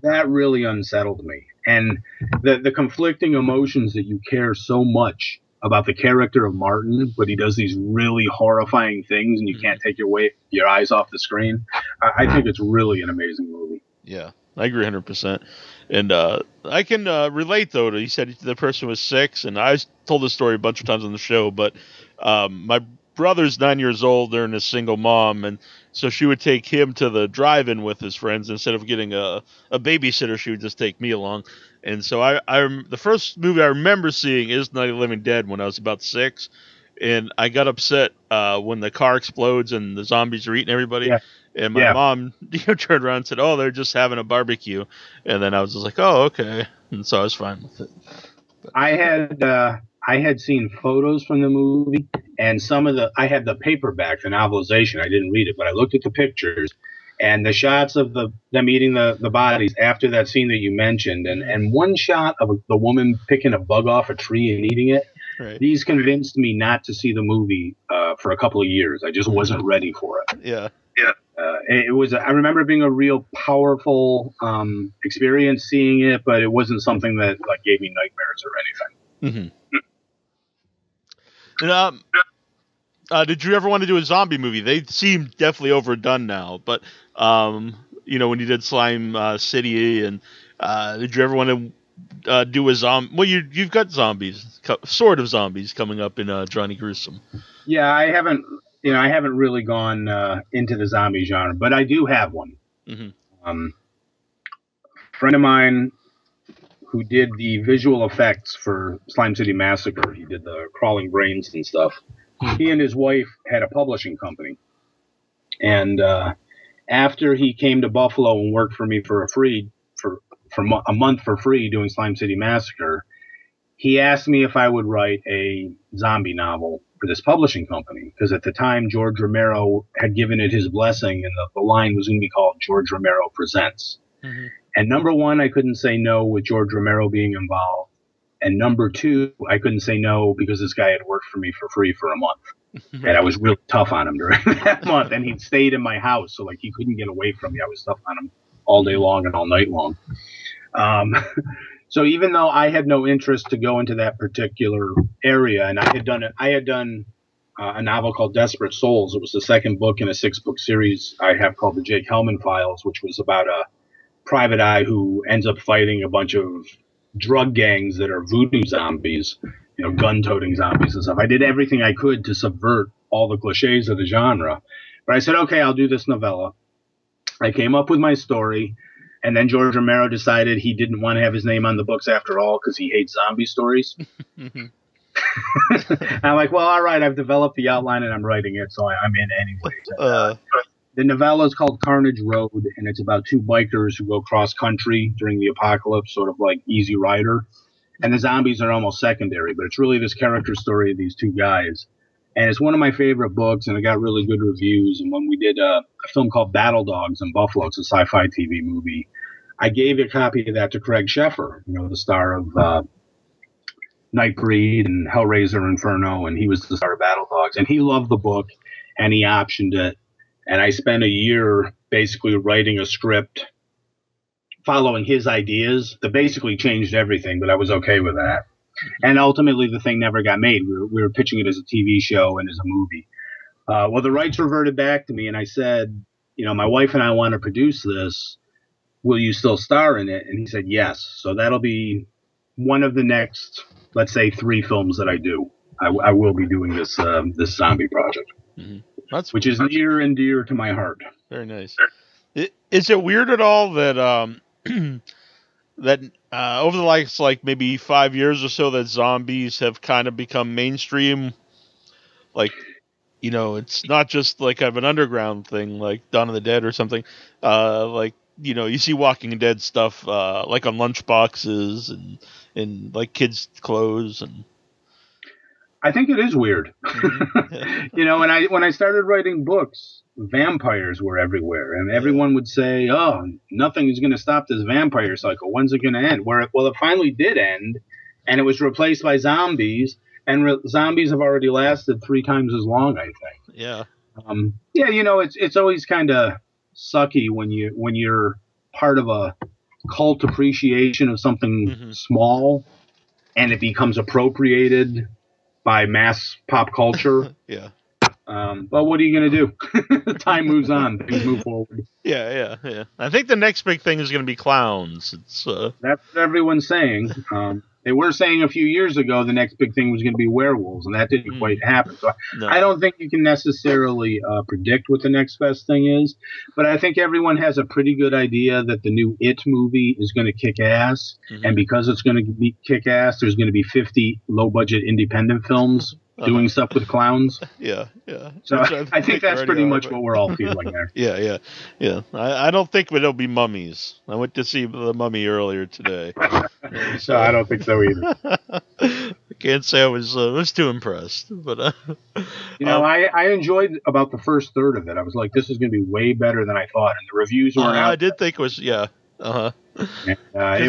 S3: that really unsettled me. And the conflicting emotions that you care so much about the character of Martin, but he does these really horrifying things and you can't take your eyes off the screen. I think it's really an amazing movie.
S2: Yeah, I agree 100%. And I can relate, though, to, he said the person was 6, and I told this story a bunch of times on the show, but my brother's 9 years old, they're in a single mom, and so she would take him to the drive-in with his friends. Instead of getting a babysitter, she would just take me along. And so the first movie I remember seeing is Night of the Living Dead when I was about 6, and I got upset when the car explodes and the zombies are eating everybody.
S3: Yeah.
S2: And my mom turned around and said, "Oh, they're just having a barbecue." And then I was just like, "Oh, okay." And so I was fine with it. But
S3: I had seen photos from the movie, and I had the paperback, the novelization. I didn't read it, but I looked at the pictures and the shots of them eating the bodies after that scene that you mentioned, and one shot of the woman picking a bug off a tree and eating it.
S2: Right.
S3: These convinced me not to see the movie for a couple of years. I just wasn't ready for it.
S2: Yeah.
S3: It was. I remember it being a real powerful experience seeing it, but it wasn't something that like gave me nightmares or anything.
S2: And, did you ever want to do a zombie movie? They seem definitely overdone now, but when you did Slime City, and did you ever want to do a zombie? Well, you've got zombies, sort of zombies, coming up in Johnny Gruesome.
S3: Yeah, I haven't really gone into the zombie genre, but I do have one. A friend of mine who did the visual effects for Slime City Massacre, he did the crawling brains and stuff. He and his wife had a publishing company, and after he came to Buffalo and worked for me for a month for free doing Slime City Massacre, he asked me if I would write a zombie novel for this publishing company, because at the time George Romero had given it his blessing, and the line was going to be called George Romero Presents. And number one, I couldn't say no with George Romero being involved. And number two, I couldn't say no because this guy had worked for me for free for a month. And I was real tough on him during that month. And he'd stayed in my house, so like he couldn't get away from me. I was tough on him all day long and all night long. So even though I had no interest to go into that particular area, and I had done a novel called Desperate Souls. It was the second book in a 6-book series I have called the Jake Hellman Files, which was about a private eye who ends up fighting a bunch of drug gangs that are voodoo zombies, gun-toting zombies and stuff. I did everything I could to subvert all the cliches of the genre. But I said, okay, I'll do this novella. I came up with my story. And then George Romero decided he didn't want to have his name on the books after all because he hates zombie stories. I'm like, well, all right, I've developed the outline and I'm writing it, so I'm in anyway. The novella is called Carnage Road, and it's about 2 bikers who go cross-country during the apocalypse, sort of like Easy Rider. And the zombies are almost secondary, but it's really this character story of these 2 guys. And it's one of my favorite books, and it got really good reviews. And when we did a film called Battle Dogs in Buffalo, it's a sci-fi TV movie, I gave a copy of that to Craig Sheffer, the star of Nightbreed and Hellraiser Inferno, and he was the star of Battle Dogs. And he loved the book, and he optioned it. And I spent a year basically writing a script following his ideas that basically changed everything, but I was okay with that. And ultimately, the thing never got made. We were pitching it as a TV show and as a movie. Well, the rights reverted back to me, and I said, my wife and I want to produce this. Will you still star in it? And he said, yes. So that'll be one of the next, let's say, 3 films that I do. I will be doing this zombie project, which is near and dear to my heart.
S2: Very nice. Is it weird at all that that over the last maybe 5 years or so that zombies have kind of become mainstream? it's not just like kind of an underground thing like Dawn of the Dead or something. Like, you see Walking Dead stuff like on lunch boxes and like kids' clothes and.
S3: I think it is weird.
S2: Mm-hmm.
S3: When I started writing books, vampires were everywhere, and everyone would say, "Oh, nothing is going to stop this vampire cycle. When's it going to end?" Well, it finally did end, and it was replaced by zombies, and zombies have already lasted 3 times as long, I think.
S2: Yeah.
S3: It's always kind of sucky when you're part of a cult appreciation of something small, and it becomes appropriated by mass pop culture.
S2: Yeah.
S3: But what are you going to do? Time moves on. Things move forward.
S2: Yeah. I think the next big thing is going to be clowns.
S3: That's what everyone's saying. They were saying a few years ago the next big thing was going to be werewolves, and that didn't quite happen. So
S2: No.
S3: I don't think you can necessarily predict what the next best thing is, but I think everyone has a pretty good idea that the new It movie is going to kick ass, and because it's going to kick ass, there's going to be 50 low-budget independent films doing stuff with clowns.
S2: Yeah.
S3: So I think that's pretty much what we're all feeling there.
S2: Yeah. I don't think it'll be mummies. I went to see The Mummy earlier today.
S3: So I don't think so either.
S2: I can't say I was too impressed, but
S3: I enjoyed about the first third of it. I was like, this is going to be way better than I thought, and the reviews were out.
S2: I did think it was
S3: it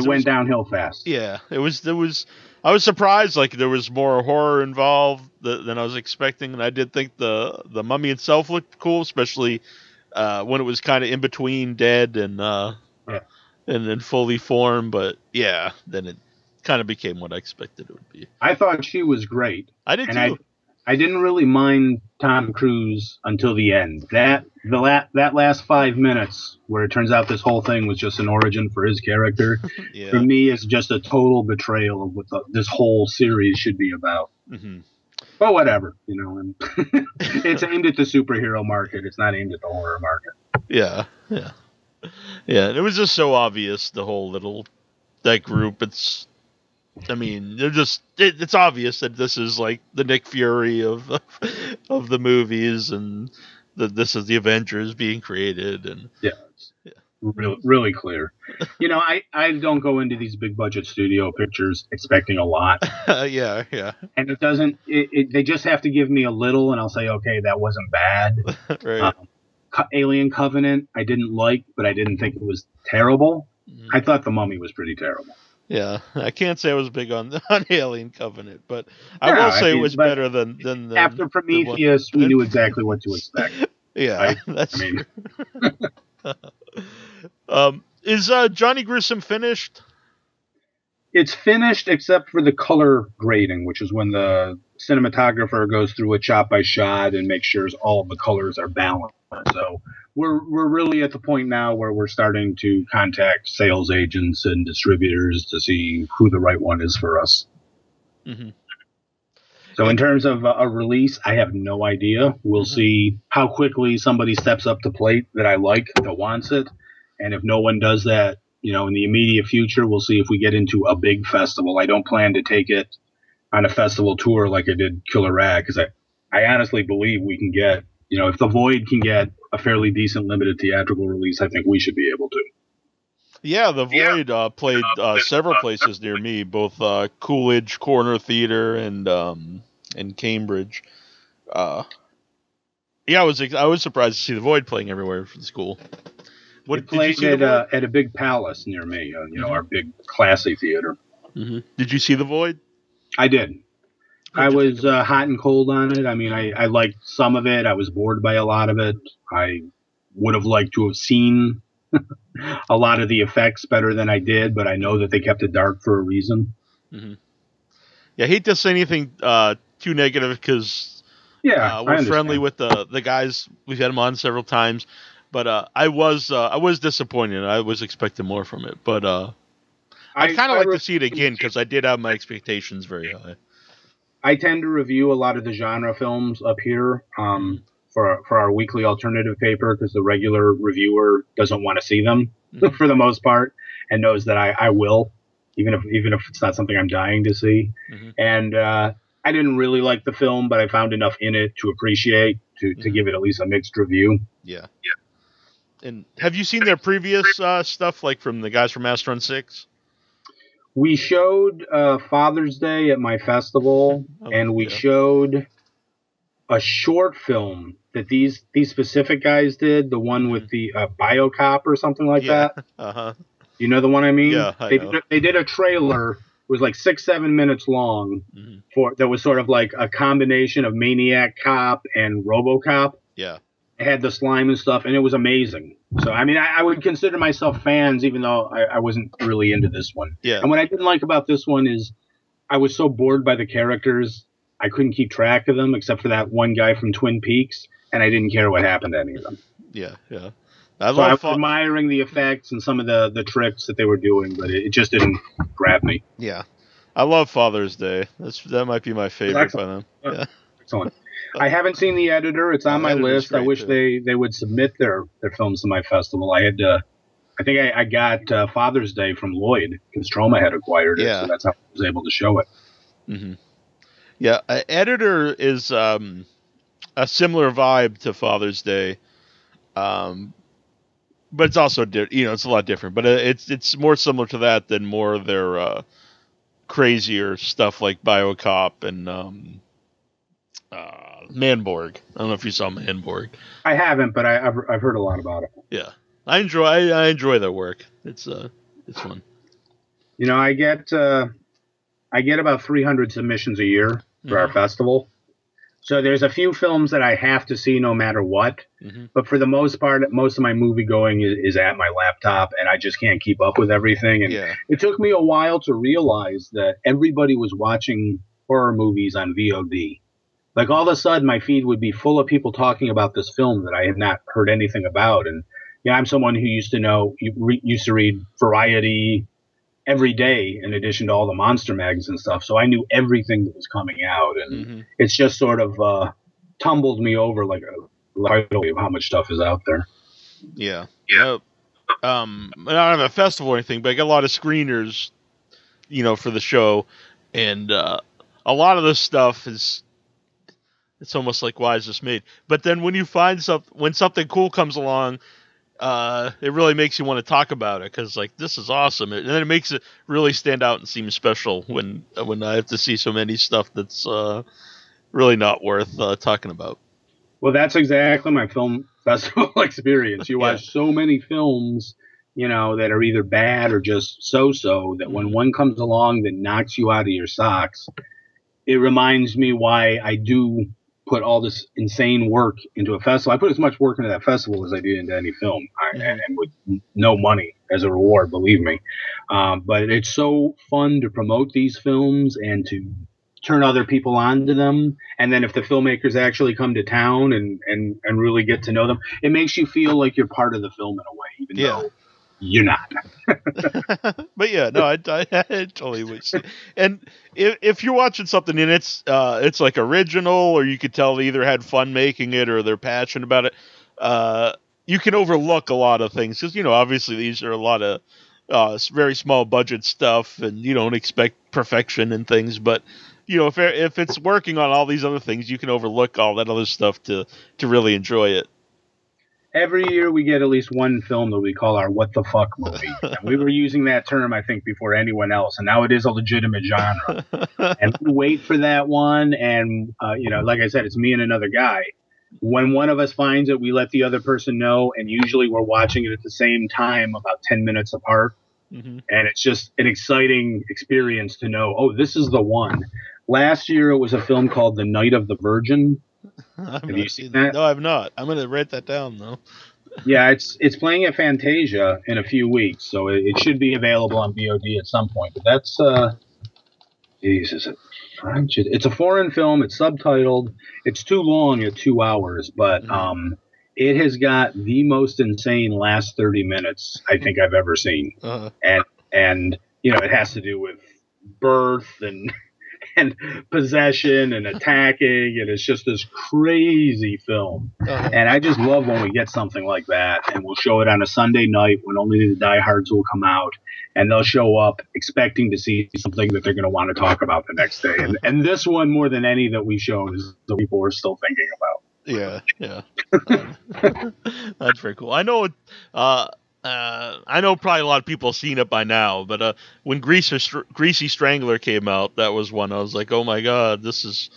S3: went downhill fast.
S2: Yeah, it was. I was surprised, like there was more horror involved than I was expecting, and I did think the mummy itself looked cool, especially when it was kind of in between dead and then fully formed. But yeah, then it kind of became what I expected it would be.
S3: I thought she was great.
S2: I did too.
S3: I didn't really mind Tom Cruise until the end. That last 5 minutes where it turns out this whole thing was just an origin for his character, for me, is just a total betrayal of what this whole series should be about.
S2: Mm-hmm.
S3: But whatever, and it's aimed at the superhero market. It's not aimed at the horror market.
S2: Yeah. It was just so obvious, the whole that group. It's obvious that this is like the Nick Fury of the movies, and that this is the Avengers being created, and
S3: really, really clear. I don't go into these big budget studio pictures expecting a lot.
S2: Yeah.
S3: And it doesn't. They just have to give me a little, and I'll say, okay, that wasn't bad.
S2: Right.
S3: Alien Covenant, I didn't like, but I didn't think it was terrible. I thought The Mummy was pretty terrible.
S2: Yeah, I can't say I was big on Alien Covenant, but I will say it was better than
S3: after Prometheus. We knew exactly what to expect.
S2: Yeah, is Johnny Gruesome finished?
S3: It's finished except for the color grading, which is when the cinematographer goes through it shot by shot and makes sure all of the colors are balanced. So we're really at the point now where we're starting to contact sales agents and distributors to see who the right one is for us. Mm-hmm. So in terms of a release, I have no idea. We'll see how quickly somebody steps up to plate that I like, that wants it. And if no one does that, in the immediate future, we'll see if we get into a big festival. I don't plan to take it on a festival tour like I did Killer Rag, because I honestly believe we can get, if The Void can get a fairly decent limited theatrical release, I think we should be able to.
S2: Yeah, The Void played several places near me, both Coolidge Corner Theater and Cambridge. I was surprised to see The Void playing everywhere from school.
S3: It played at a big palace near me, our big classy theater.
S2: Mm-hmm. Did you see The Void?
S3: I did. I was hot and cold on it. I mean, I liked some of it. I was bored by a lot of it. I would have liked to have seen a lot of the effects better than I did, but I know that they kept it dark for a reason.
S2: Mm-hmm. Yeah, I hate to say anything too negative because we're friendly with the guys. We've had them on several times. But I was disappointed. I was expecting more from it. But I'd kind of like to see it again because I did have my expectations very high.
S3: I tend to review a lot of the genre films up here for our weekly alternative paper because the regular reviewer doesn't want to see them for the most part and knows that I will, even if it's not something I'm dying to see. Mm-hmm. And I didn't really like the film, but I found enough in it to appreciate to give it at least a mixed review.
S2: Yeah. And have you seen their previous stuff, like from the guys from Astron 6?
S3: We showed Father's Day at my festival, and we showed a short film that these specific guys did, the one with the BioCop or something like that.
S2: Uh-huh.
S3: You know the one I mean?
S2: Yeah, I know.
S3: They did a trailer. It was like 6-7 minutes long that was sort of like a combination of Maniac Cop and RoboCop.
S2: Yeah.
S3: It had the slime and stuff, and it was amazing. So, I mean, I would consider myself fans, even though I wasn't really into this one.
S2: Yeah.
S3: And what I didn't like about this one is I was so bored by the characters, I couldn't keep track of them, except for that one guy from Twin Peaks, and I didn't care what happened to any of them.
S2: Yeah.
S3: I was admiring the effects and some of the tricks that they were doing, but it just didn't grab me.
S2: Yeah. I love Father's Day. That might be my favorite by them. Yeah.
S3: Excellent. I haven't seen The Editor. It's on my list. I wish they would submit their films to my festival. I think I got Father's Day from Lloyd because Troma had acquired it, so that's how I was able to show it.
S2: Mm-hmm. Yeah, Editor is a similar vibe to Father's Day, but it's also it's a lot different. But it's more similar to that than more of their crazier stuff like BioCop and Manborg. I don't know if you saw Manborg.
S3: I haven't, but I've heard a lot about it.
S2: Yeah, I enjoy their work. It's fun.
S3: I get about 300 submissions a year for our festival. So there's a few films that I have to see no matter what. But for the most part, most of my movie going is at my laptop, and I just can't keep up with everything. And it took me a while to realize that everybody was watching horror movies on VOD. Like all of a sudden, my feed would be full of people talking about this film that I had not heard anything about. And I'm someone who used to read Variety every day in addition to all the monster mags and stuff. So I knew everything that was coming out, and it's just sort of tumbled me over like a tidal wave of how much stuff is out there.
S2: Yeah. I don't have a festival or anything, but I got a lot of screeners, for the show, and a lot of this stuff it's almost like, why is this made? But then when you find when something cool comes along, it really makes you want to talk about it because, like, this is awesome. And then it makes it really stand out and seem special when I have to see so many stuff that's really not worth talking about.
S3: Well, that's exactly my film festival experience. You watch so many films, that are either bad or just so-so that when one comes along that knocks you out of your socks, it reminds me why I do put all this insane work into a festival. I put as much work into that festival as I do into any film, and with no money as a reward, believe me. But it's so fun to promote these films and to turn other people on to them. And then if the filmmakers actually come to town and really get to know them, it makes you feel like you're part of the film in a way, even though you're not.
S2: But I totally wish. And if you're watching something and it's like original, or you could tell they either had fun making it or they're passionate about it, you can overlook a lot of things because obviously these are a lot of very small budget stuff, and you don't expect perfection and things. But if it's working on all these other things, you can overlook all that other stuff to really enjoy it.
S3: Every year we get at least one film that we call our what the fuck movie. And we were using that term, I think, before anyone else. And now it is a legitimate genre. And we wait for that one. And, like I said, it's me and another guy. When one of us finds it, we let the other person know. And usually we're watching it at the same time, about 10 minutes apart. And it's just an exciting experience to know, oh, this is the one. Last year it was a film called The Night of the Virgin. Have you seen that?
S2: No, I've not. I'm going to write that down, though.
S3: Yeah, it's playing at Fantasia in a few weeks, so it should be available on VOD at some point. But that's, is it French? It's a foreign film. It's subtitled. It's too long at 2 hours, but it has got the most insane last 30 minutes I think I've ever seen. And it has to do with birth and and possession and attacking, and it's just this crazy film. And I just love when we get something like that, and we'll show it on a Sunday night when only the diehards will come out, and they'll show up expecting to see something that they're going to want to talk about the next day. And this one, more than any that we showed, is the people are still thinking about.
S2: Yeah. That's very cool. I know probably a lot of people have seen it by now, but when Greasy Strangler came out, that was one I was like, oh my god, this is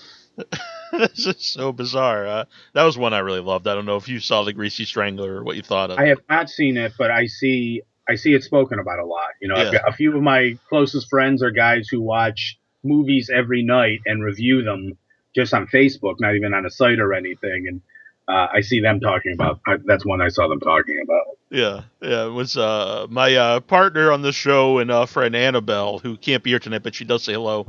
S2: this is so bizarre. That was one I really loved. I don't know if you saw the Greasy Strangler or what you thought of it.
S3: I have not seen it, but I see it spoken about a lot. I've got a few of my closest friends are guys who watch movies every night and review them just on Facebook, not even on a site or anything. And I see them talking about. That's one I saw them talking about.
S2: Yeah. It was my partner on the show and friend Annabelle, who can't be here tonight, but she does say hello.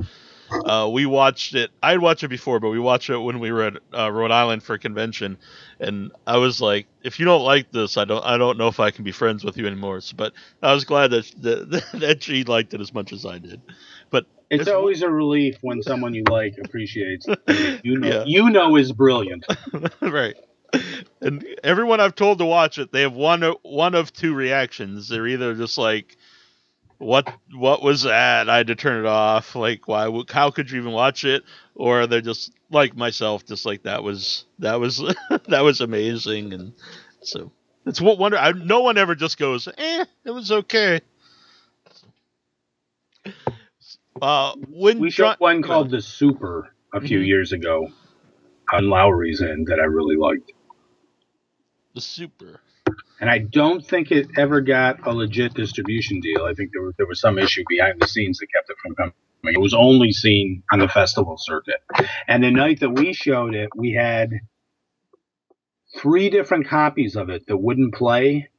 S2: We watched it. I'd watched it before, but we watched it when we were at Rhode Island for a convention, and I was like, "If you don't like this, I don't know if I can be friends with you anymore." But I was glad that she liked it as much as I did. But
S3: it's always a relief when someone you like appreciates it. You know is brilliant.
S2: Right. And everyone I've told to watch it, they have one of two reactions. They're either just like, what was that? I had to turn it off. Like, why? How could you even watch it? Or they're just like myself, just like that was that was amazing. And so it's what wonder. No one ever just goes, it was okay.
S3: We shot one called The Super a few years ago on Lowry's End that I really liked.
S2: The Super.
S3: And I don't think it ever got a legit distribution deal. I think there was some issue behind the scenes that kept it from coming. It was only seen on the festival circuit. And the night that we showed it, we had 3 different copies of it that wouldn't play.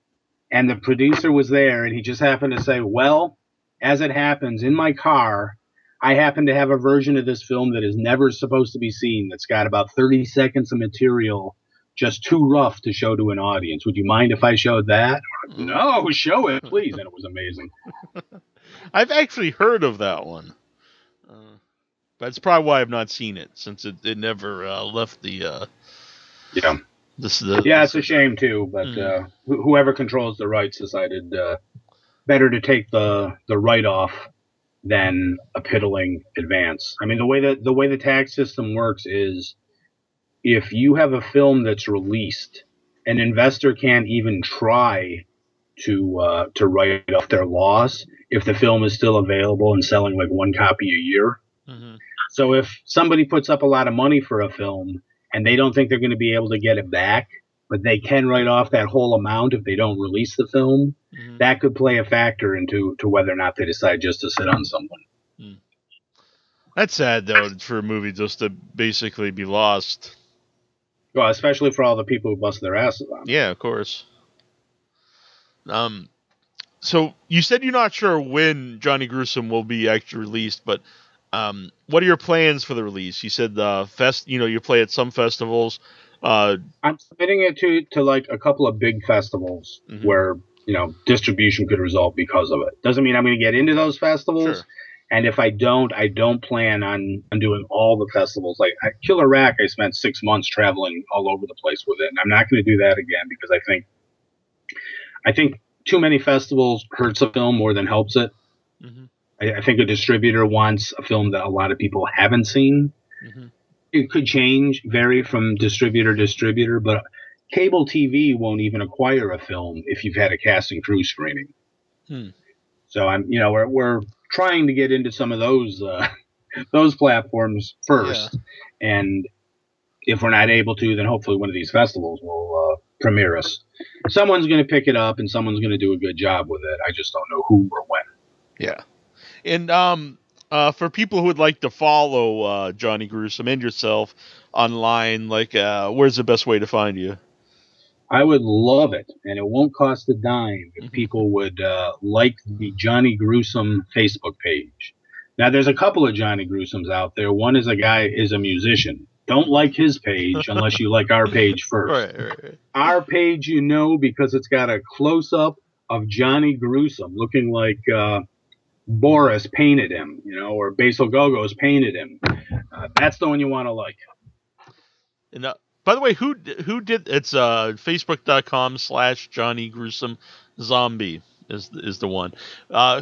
S3: And the producer was there, and he just happened to say, well, as it happens, in my car, I happen to have a version of this film that is never supposed to be seen, that's got about 30 seconds of material just too rough to show to an audience. Would you mind if I showed that? No, show it, please. And it was amazing.
S2: I've actually heard of that one. That's probably why I've not seen it, since it never left the...
S3: yeah, it's a shame, too. But whoever controls the rights decided better to take the write-off than a piddling advance. I mean, the way the tax system works is, if you have a film that's released, an investor can't even try to write off their loss if the film is still available and selling like 1 copy a year. Mm-hmm. So if somebody puts up a lot of money for a film and they don't think they're going to be able to get it back, but they can write off that whole amount if they don't release the film, that could play a factor into whether or not they decide just to sit on someone.
S2: Mm. That's sad, though, for a movie just to basically be lost.
S3: Well, especially for all the people who bust their asses on it.
S2: Yeah, of course. So you said you're not sure when Johnny Gruesome will be actually released, but what are your plans for the release? You said you play at some festivals.
S3: I'm submitting it to like a couple of big festivals where distribution could result because of it. Doesn't mean I'm going to get into those festivals. Sure. And if I don't plan on doing all the festivals. Like at Killer Rack, I spent 6 months traveling all over the place with it, and I'm not going to do that again because I think too many festivals hurts a film more than helps it. Mm-hmm. I think a distributor wants a film that a lot of people haven't seen. Mm-hmm. It could vary from distributor to distributor, but cable TV won't even acquire a film if you've had a cast and crew screening. So we're trying to get into some of those platforms first, and if we're not able to, then hopefully one of these festivals will premiere us. Someone's going to pick it up, and someone's going to do a good job with it. I just don't know who or when.
S2: Yeah, and for people who would like to follow Johnny Gruesome and yourself online, like where's the best way to find you?
S3: I would love it, and it won't cost a dime if people would like the Johnny Gruesome Facebook page. Now, there's a couple of Johnny Gruesomes out there. One is a musician. Don't like his page unless you like our page first. Right. Our page, because it's got a close-up of Johnny Gruesome looking like Boris painted him, or Basil Gogos painted him. That's the one you want to like.
S2: And by the way, who did it's facebook.com/Johnny Gruesome Zombie is the one.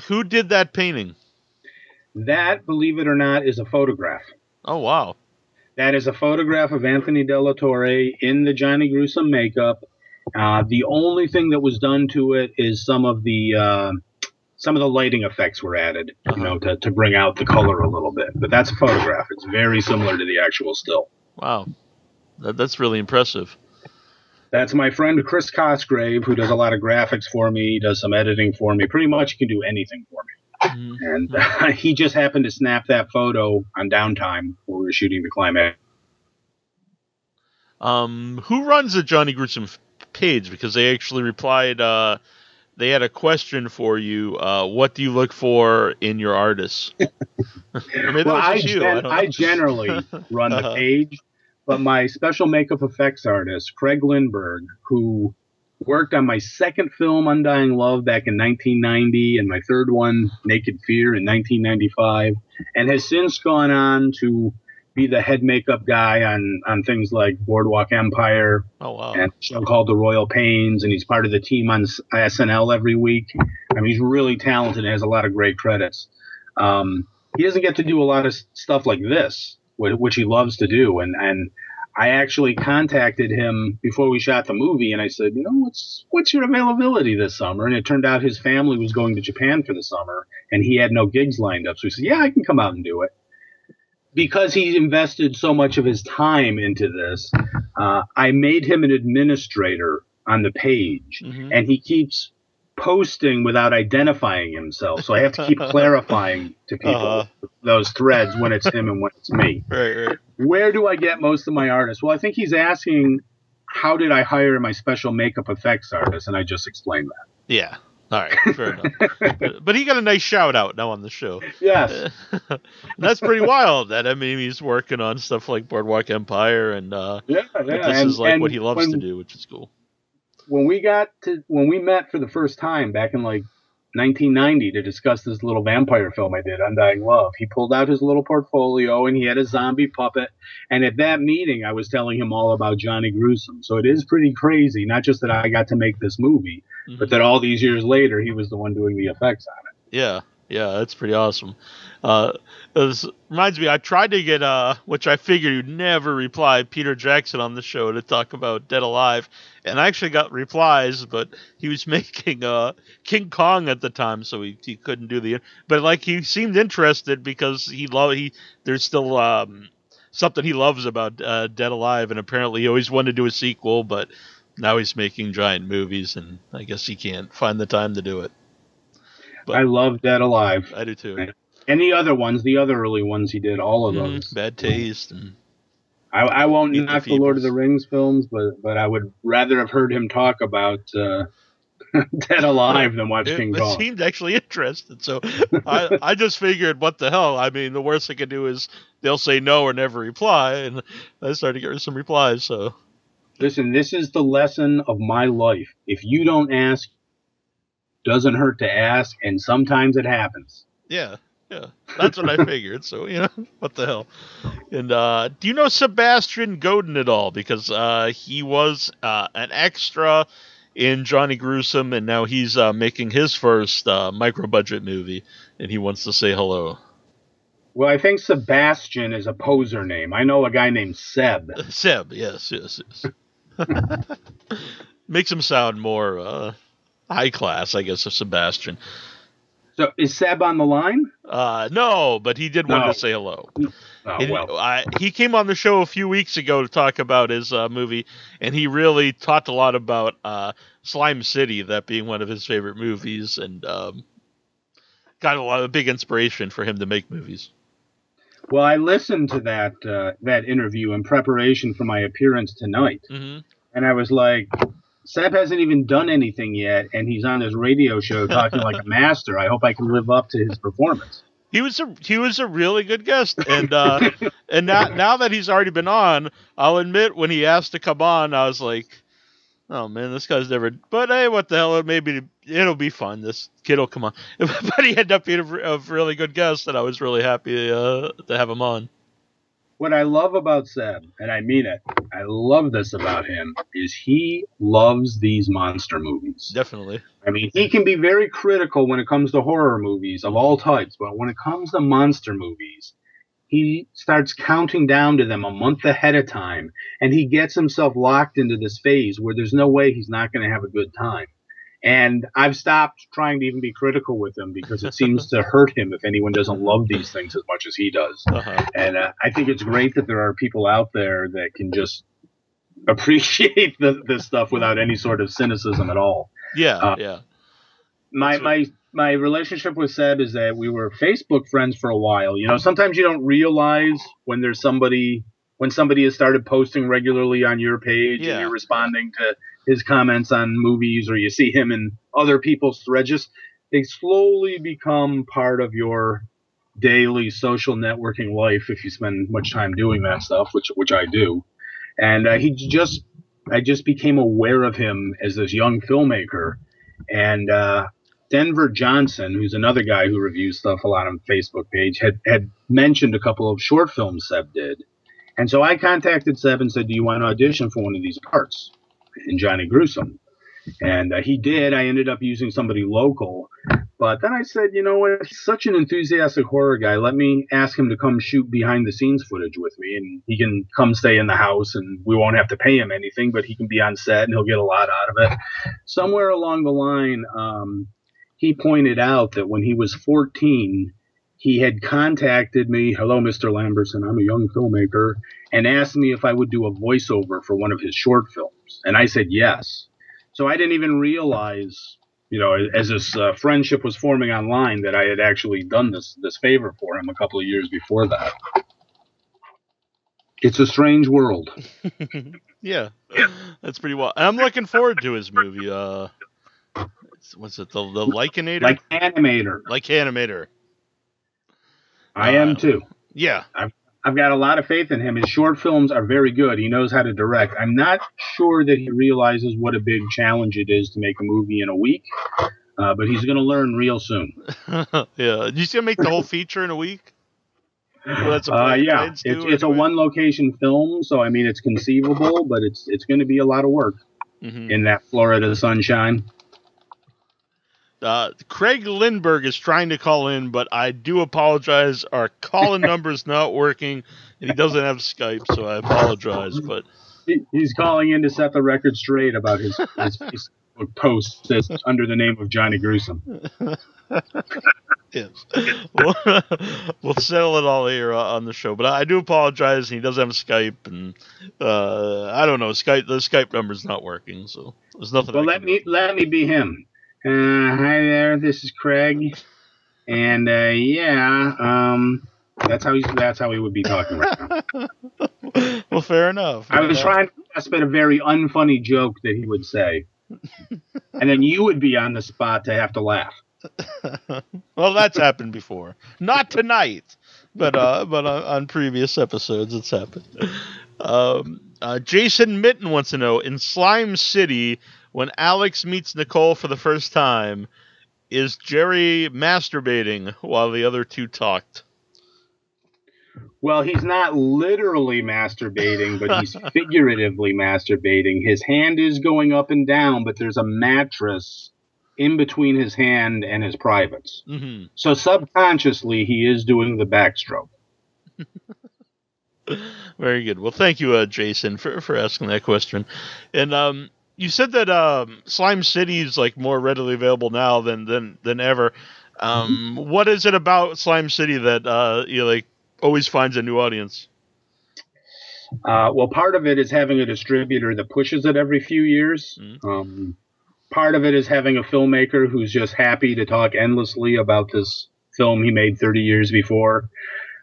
S2: Who did that painting?
S3: That, believe it or not, is a photograph.
S2: Oh, wow.
S3: That is a photograph of Anthony Della Torre in the Johnny Gruesome makeup. The only thing that was done to it is some of the lighting effects were added, to bring out the color a little bit. But that's a photograph. It's very similar to the actual still.
S2: Wow. That's really impressive.
S3: That's my friend Chris Cosgrave, who does a lot of graphics for me, does some editing for me. Pretty much can do anything for me. Mm-hmm. And he just happened to snap that photo on downtime when we were shooting the climax.
S2: Who runs the Johnny Gruesome page? Because they actually replied, they had a question for you. What do you look for in your artists?
S3: I generally run the page, but my special makeup effects artist, Craig Lindbergh, who worked on my second film, Undying Love, back in 1990, and my third one, Naked Fear, in 1995, and has since gone on to be the head makeup guy on things like Boardwalk Empire and a show called The Royal Pains, and he's part of the team on SNL every week. I mean, he's really talented and has a lot of great credits. He doesn't get to do a lot of stuff like this, which he loves to do, and I actually contacted him before we shot the movie, and I said, what's your availability this summer? And it turned out his family was going to Japan for the summer, and he had no gigs lined up. So he said, yeah, I can come out and do it. Because he invested so much of his time into this, I made him an administrator on the page, and he keeps posting without identifying himself. So I have to keep clarifying to people those threads when it's him and when it's me.
S2: Right.
S3: Where do I get most of my artists? Well, I think he's asking, how did I hire my special makeup effects artist? And I just explained that.
S2: Yeah. All right. Fair enough. But he got a nice shout out now on the show.
S3: Yes.
S2: That's pretty wild. He's working on stuff like Boardwalk Empire, and this is like what he loves to do, which is cool.
S3: When we met for the first time back in like 1990 to discuss this little vampire film I did, Undying Love, he pulled out his little portfolio and he had a zombie puppet. And at that meeting, I was telling him all about Johnny Gruesome. So it is pretty crazy, not just that I got to make this movie, but that all these years later, he was the one doing the effects on it.
S2: Yeah, that's pretty awesome. This reminds me, I tried to get, which I figured you'd never reply, Peter Jackson on the show to talk about Dead Alive. And I actually got replies, but he was making King Kong at the time, so he couldn't do the. But like he seemed interested because there's still something he loves about Dead Alive, and apparently he always wanted to do a sequel, but now he's making giant movies, and I guess he can't find the time to do it. But
S3: I love Dead Alive.
S2: I do too.
S3: And the other early ones he did, all of those.
S2: Bad Taste. And
S3: I won't knock the Lord of the Rings films, but I would rather have heard him talk about Dead Alive than watch King Kong.
S2: It seemed actually interested, so I just figured, what the hell? I mean, the worst they could do is they'll say no or never reply, and I started getting some replies. So
S3: listen, this is the lesson of my life. If you don't ask, doesn't hurt to ask, and sometimes it happens.
S2: Yeah, that's what I figured. So, what the hell? And do you know Sebastian Godin at all? Because he was an extra in Johnny Gruesome, and now he's making his first micro-budget movie, and he wants to say hello.
S3: Well, I think Sebastian is a poser name. I know a guy named Seb.
S2: Seb, yes. Makes him sound more high class, I guess, of Sebastian.
S3: So is Seb on the line?
S2: No, but he did want to say hello. He came on the show a few weeks ago to talk about his movie, and he really talked a lot about Slime City, that being one of his favorite movies, and got a lot of big inspiration for him to make movies.
S3: Well, I listened to that interview in preparation for my appearance tonight, and I was like, Seb hasn't even done anything yet, and he's on his radio show talking like a master. I hope I can live up to his performance.
S2: He was a really good guest, and now that he's already been on, I'll admit when he asked to come on, I was like, Oh man, this guy's never. But hey, what the hell? Maybe it'll be fun. This kid will come on. But he ended up being a really good guest, and I was really happy to have him on.
S3: What I love about Seb, and I mean it, I love this about him, is he loves these monster movies.
S2: Definitely.
S3: I mean, he can be very critical when it comes to horror movies of all types, but when it comes to monster movies, he starts counting down to them a month ahead of time, and he gets himself locked into this phase where there's no way he's not going to have a good time. And I've stopped trying to even be critical with him because it seems to hurt him if anyone doesn't love these things as much as he does.
S2: Uh-huh.
S3: And I think it's great that there are people out there that can just appreciate this stuff without any sort of cynicism at all.
S2: Yeah, yeah.
S3: My relationship with Seb is that we were Facebook friends for a while. You know, sometimes you don't realize when somebody has started posting regularly on your page and you're responding to his comments on movies, or you see him in other people's threads. They slowly become part of your daily social networking life if you spend much time doing that stuff, which I do. And I just became aware of him as this young filmmaker. And Denver Johnson, who's another guy who reviews stuff a lot on the Facebook page, had mentioned a couple of short films Seb did. And so I contacted Seb and said, do you want to audition for one of these parts in Johnny Gruesome? And he did. I ended up using somebody local. But then I said, you know what? He's such an enthusiastic horror guy. Let me ask him to come shoot behind the scenes footage with me. And he can come stay in the house and we won't have to pay him anything, but he can be on set and he'll get a lot out of it. Somewhere along the line, he pointed out that when he was 14, he had contacted me, hello, Mr. Lamberson, I'm a young filmmaker, and asked me if I would do a voiceover for one of his short films. And I said yes. So I didn't even realize, you know, as this friendship was forming online, that I had actually done this favor for him a couple of years before that. It's a strange world.
S2: Yeah, that's pretty well. And I'm looking forward to his movie. What's it? The Likinator?
S3: Like Animator.
S2: Like Animator.
S3: I am too.
S2: Yeah.
S3: I've got a lot of faith in him. His short films are very good. He knows how to direct. I'm not sure that he realizes what a big challenge it is to make a movie in a week, but he's going to learn real soon.
S2: Yeah. You see him make the whole feature in a week? Well, that's
S3: yeah. It's a one-location film, so, I mean, it's conceivable, but it's going to be a lot of work in that Florida sunshine.
S2: Craig Lindbergh is trying to call in, but I do apologize. Our call-in number is not working, and he doesn't have Skype, so I apologize. But
S3: he's calling in to set the record straight about his Facebook post that's under the name of Johnny Gruesome.
S2: Yes, we'll settle it all here on the show. But I do apologize. He doesn't have Skype, and I don't know. The Skype number's not working, so there's nothing.
S3: Well, let me be him. Hi there, this is Craig, and that's how he would be talking right now.
S2: Well, fair enough.
S3: I was trying to spit a very unfunny joke that he would say, and then you would be on the spot to have to laugh.
S2: Well, that's happened before. Not tonight, but on previous episodes it's happened. Jason Mitten wants to know, in Slime City, when Alex meets Nicole for the first time, is Jerry masturbating while the other two talked?
S3: Well, he's not literally masturbating, but he's figuratively masturbating. His hand is going up and down, but there's a mattress in between his hand and his privates. Mm-hmm. So subconsciously, he is doing the backstroke.
S2: Very good. Well, thank you, Jason, for asking that question. And you said that Slime City is like more readily available now than ever. What is it about Slime City that you like always finds a new audience?
S3: Well, part of it is having a distributor that pushes it every few years. Mm-hmm. Part of it is having a filmmaker who's just happy to talk endlessly about this film he made 30 years before.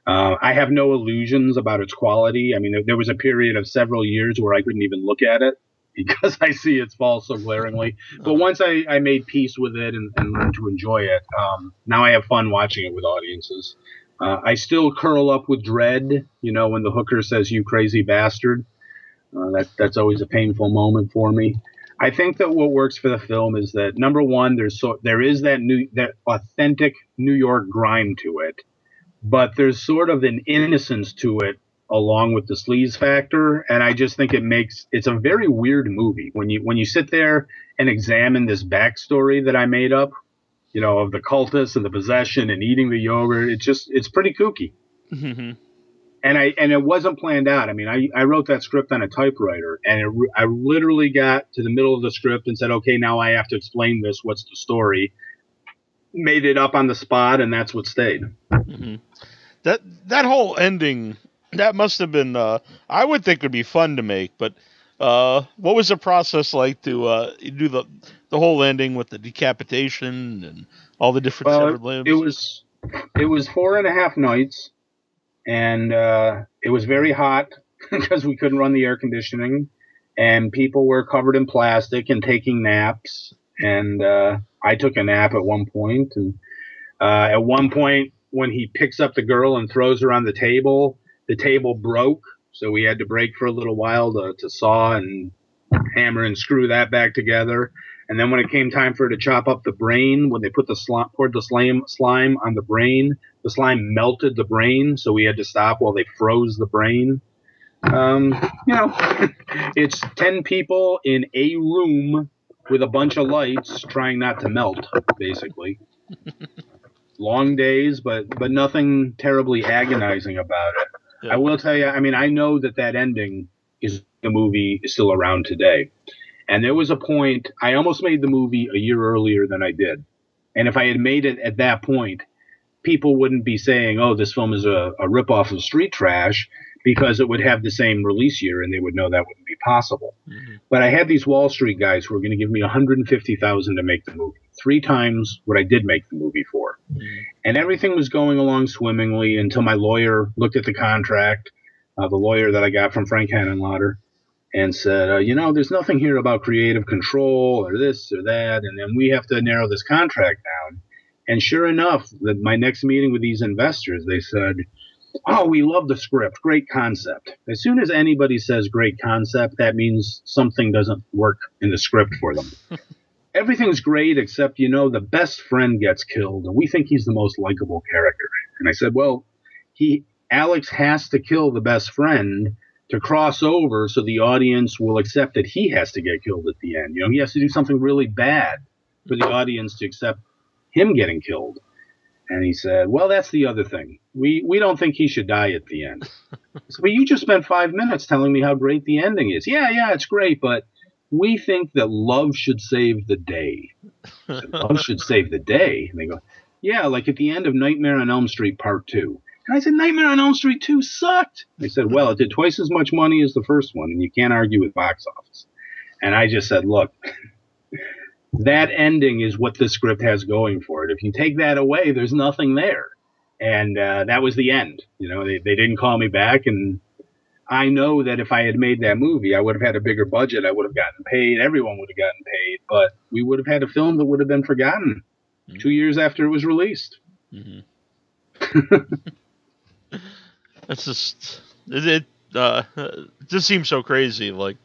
S3: I have no illusions about its quality. I mean, there was a period of several years where I couldn't even look at it because I see its faults so glaringly. But once I made peace with it and learned to enjoy it, now I have fun watching it with audiences. I still curl up with dread, you know, when the hooker says, "You crazy bastard." That's always a painful moment for me. I think that what works for the film is that, number one, there is that authentic New York grime to it, but there's sort of an innocence to it along with the sleaze factor, and I just think it's a very weird movie when you sit there and examine this backstory that I made up, of the cultists and the possession and eating the yogurt. It's pretty kooky.
S2: Mm-hmm.
S3: And it wasn't planned out. I mean, I wrote that script on a typewriter, and I literally got to the middle of the script and said, okay, now I have to explain this. What's the story? Made it up on the spot, and that's what stayed.
S2: Mm-hmm. That whole ending, that must have been, I would think would be fun to make, but what was the process like to do the whole ending with the decapitation and all the different severed limbs?
S3: It was 4.5 nights. And it was very hot because we couldn't run the air conditioning, and people were covered in plastic and taking naps. And I took a nap at one point. And at one point, when he picks up the girl and throws her on the table broke. So we had to break for a little while to saw and hammer and screw that back together. And then when it came time for her to chop up the brain, when they poured the slime on the brain, the slime melted the brain, so we had to stop while they froze the brain. It's 10 people in a room with a bunch of lights trying not to melt, basically. Long days, but nothing terribly agonizing about it. Yeah. I will tell you, I mean, I know that ending is the movie is still around today. And there was a point, I almost made the movie a year earlier than I did. And if I had made it at that point, people wouldn't be saying, oh, this film is a ripoff of Street Trash, because it would have the same release year and they would know that wouldn't be possible. Mm-hmm. But I had these Wall Street guys who were going to give me $150,000 to make the movie, 3 times what I did make the movie for. Mm-hmm. And everything was going along swimmingly until my lawyer looked at the contract, the lawyer that I got from Frank Henenlotter, and said, there's nothing here about creative control or this or that, and then we have to narrow this contract down. And sure enough, my next meeting with these investors, they said, oh, we love the script, great concept. As soon as anybody says great concept, that means something doesn't work in the script for them. Everything's great except, the best friend gets killed, and we think he's the most likable character. And I said, well, Alex has to kill the best friend to cross over so the audience will accept that he has to get killed at the end. He has to do something really bad for the audience to accept him getting killed. And he said, well, that's the other thing. We don't think he should die at the end. So, but you just spent 5 minutes telling me how great the ending is. Yeah, it's great, but we think that love should save the day. Love should save the day. And they go, yeah, like at the end of Nightmare on Elm Street Part 2. And I said, Nightmare on Elm Street 2 sucked. They said, well, it did twice as much money as the first one, and you can't argue with box office. And I just said, look, that ending is what the script has going for it. If you take that away, there's nothing there. And that was the end. They didn't call me back, and I know that if I had made that movie, I would have had a bigger budget. I would have gotten paid. Everyone would have gotten paid. But we would have had a film that would have been forgotten 2 years after it was released. Mm-hmm.
S2: That's just it. Just seems so crazy. Like,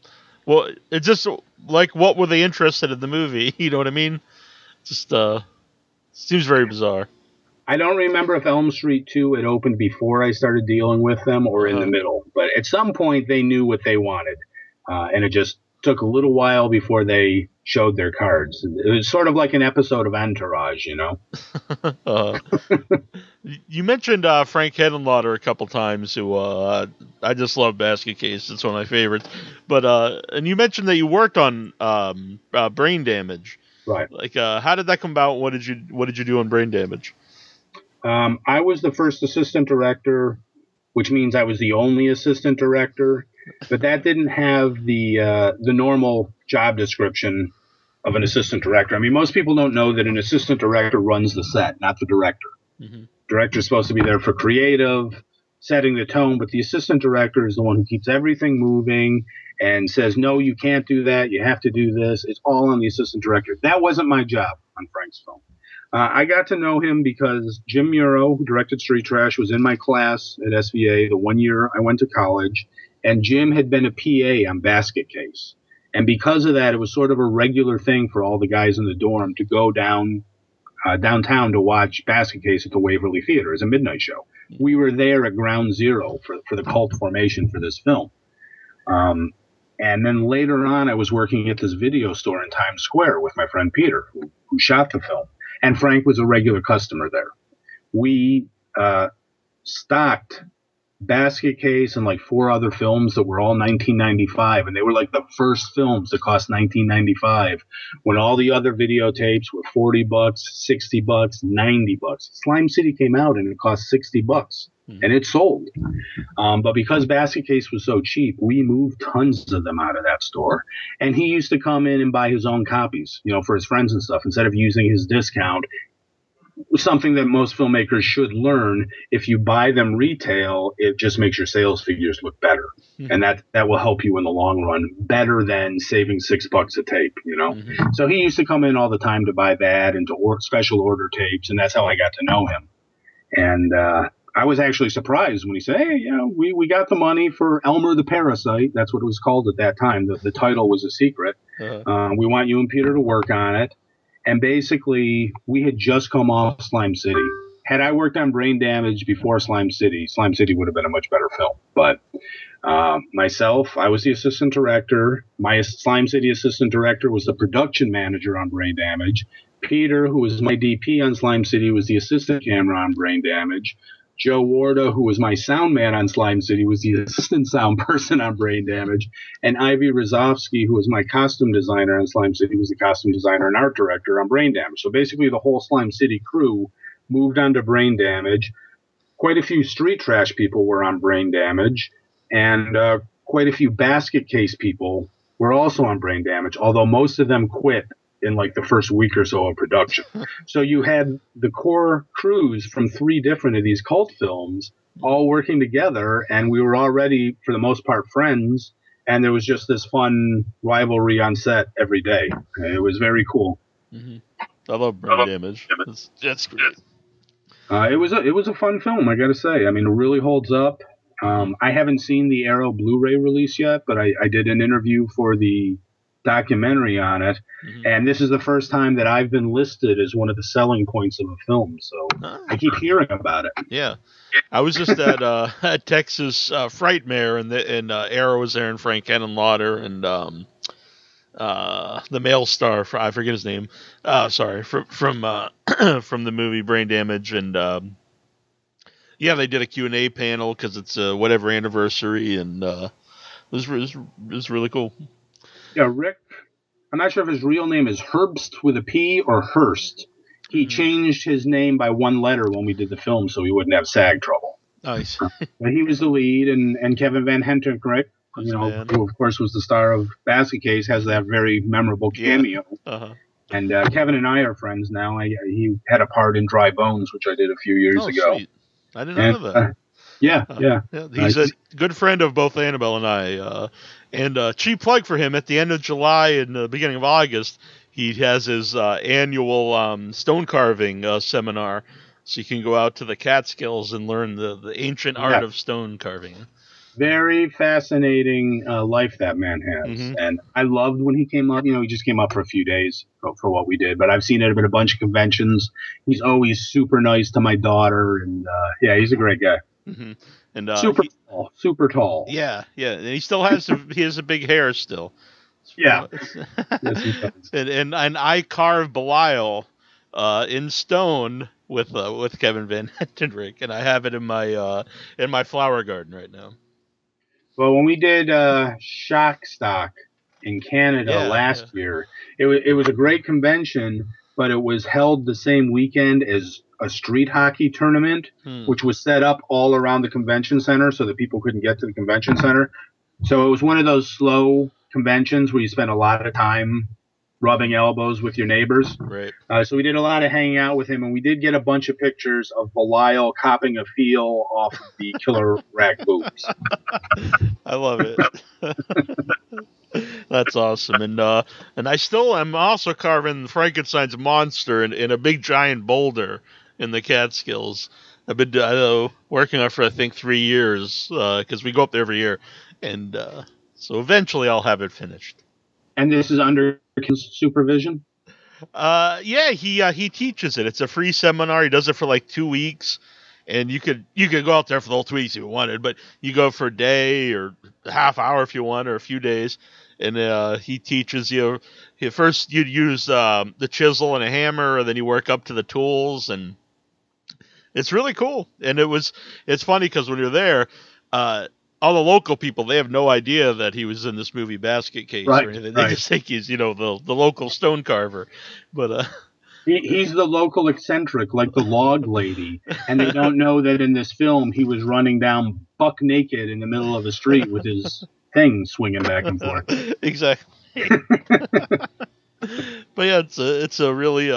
S2: well, it's just like, what were they interested in the movie? You know what I mean? Just seems very bizarre.
S3: I don't remember if Elm Street 2 had opened before I started dealing with them or in the middle, but at some point they knew what they wanted, and it just took a little while before they showed their cards. It was sort of like an episode of Entourage,
S2: You mentioned Frank Henenlotter a couple times, who I just love Basket Case. It's one of my favorites. But and you mentioned that you worked on Brain Damage.
S3: Right.
S2: Like, how did that come about? What did you do on Brain Damage?
S3: I was the first assistant director, which means I was the only assistant director. But that didn't have the normal job description of an assistant director. I mean, most people don't know that an assistant director runs the set, not the director. Mm-hmm. Director's supposed to be there for creative, setting the tone, but the assistant director is the one who keeps everything moving and says, no, you can't do that. You have to do this. It's all on the assistant director. That wasn't my job on Frank's film. I got to know him because Jim Muro, who directed Street Trash, was in my class at SVA the one year I went to college, and Jim had been a PA on Basket Case. And because of that, it was sort of a regular thing for all the guys in the dorm to go downtown to watch Basket Case at the Waverly Theater as a midnight show. We were there at ground zero for the cult formation for this film. And then later on, I was working at this video store in Times Square with my friend Peter, who shot the film. And Frank was a regular customer there. We stocked Basket Case and like 4 other films that were all 1995, and they were like the first films that cost 1995 when all the other videotapes were $40, $60, $90. Slime City came out and it cost $60, and it sold. But because Basket Case was so cheap, we moved tons of them out of that store, and he used to come in and buy his own copies, for his friends and stuff, instead of using his discount. Something that most filmmakers should learn: if you buy them retail, it just makes your sales figures look better, and that will help you in the long run better than saving $6 a tape. So he used to come in all the time to buy that and to special order tapes, and that's how I got to know him. And I was actually surprised when he said, "Hey, we got the money for Elmer the Parasite." That's what it was called at that time. The title was a secret. We want you and Peter to work on it. And basically, we had just come off Slime City. Had I worked on Brain Damage before Slime City would have been a much better film. But myself, I was the assistant director. My Slime City assistant director was the production manager on Brain Damage. Peter, who was my DP on Slime City, was the assistant camera on Brain Damage. Joe Warda, who was my sound man on Slime City, was the assistant sound person on Brain Damage. And Ivy Rozovsky, who was my costume designer on Slime City, was the costume designer and art director on Brain Damage. So basically the whole Slime City crew moved on to Brain Damage. Quite a few Street Trash people were on Brain Damage. And quite a few Basket Case people were also on Brain Damage, although most of them quit in like the first week or so of production. So you had the core crews from 3 different of these cult films all working together, and we were already, for the most part, friends, and there was just this fun rivalry on set every day. It was very cool.
S2: I love Brain Damage. That's great.
S3: It was a fun film, I gotta say. I mean, it really holds up. I haven't seen the Arrow Blu-ray release yet, but I did an interview for the documentary on it, and this is the first time that I've been listed as one of the selling points of a film, so I keep hearing about it.
S2: Yeah, I was just at Texas Frightmare, and Arrow was there, and Frank Henenlotter, and the male star, I forget his name, from the movie Brain Damage, and they did a Q&A panel because it's whatever anniversary, and it was really cool.
S3: Yeah, Rick, I'm not sure if his real name is Herbst with a P or Hurst. He changed his name by 1 letter when we did the film so he wouldn't have SAG trouble.
S2: Nice.
S3: But he was the lead, and Kevin Van Hentenkrijk, who of course was the star of Basket Case, has that very memorable cameo. And Kevin and I are friends now. He had a part in Dry Bones, which I did a few years ago.
S2: Sweet. I didn't know that.
S3: Yeah.
S2: He's a good friend of both Annabelle and I. And cheap plug for him, at the end of July and the beginning of August, he has his annual stone carving seminar. So you can go out to the Catskills and learn the ancient art of stone carving.
S3: Very fascinating life that man has. And I loved when he came up. He just came up for a few days for what we did. But I've seen it at a bunch of conventions. He's always super nice to my daughter. And he's a great guy. And super tall.
S2: Yeah. And he still has a big hair still.
S3: Yeah.
S2: Yes, he does. And I carved Belial in stone with Kevin Van Hentenbrink, and I have it in my flower garden right now.
S3: Well, when we did Shock Stock in Canada last year, it was a great convention, but it was held the same weekend as a street hockey tournament, which was set up all around the convention center so that people couldn't get to the convention center. So it was one of those slow conventions where you spend a lot of time rubbing elbows with your neighbors.
S2: Right.
S3: So we did a lot of hanging out with him, and we did get a bunch of pictures of Belial copping a feel off of the killer rag boobs.
S2: I love it. That's awesome. And I still am also carving Frankenstein's monster in a big giant boulder in the Catskills. I've been working on it for I think 3 years because we go up there every year, and so eventually I'll have it finished.
S3: And this is under supervision?
S2: Yeah, he teaches it. It's a free seminar. He does it for like 2 weeks, and you could go out there for the whole 2 weeks if you wanted, but you go for a day or a half hour if you want, or a few days, and he teaches you. First, you'd use the chisel and a hammer, and then you work up to the tools, and it's really cool. And it's funny because when you're there, all the local people, they have no idea that he was in this movie Basket Case or anything. They just think he's, the local stone carver. But
S3: he's the local eccentric, like the log lady. And they don't know that in this film he was running down buck naked in the middle of the street with his thing swinging back and forth.
S2: Exactly. But yeah, it's a really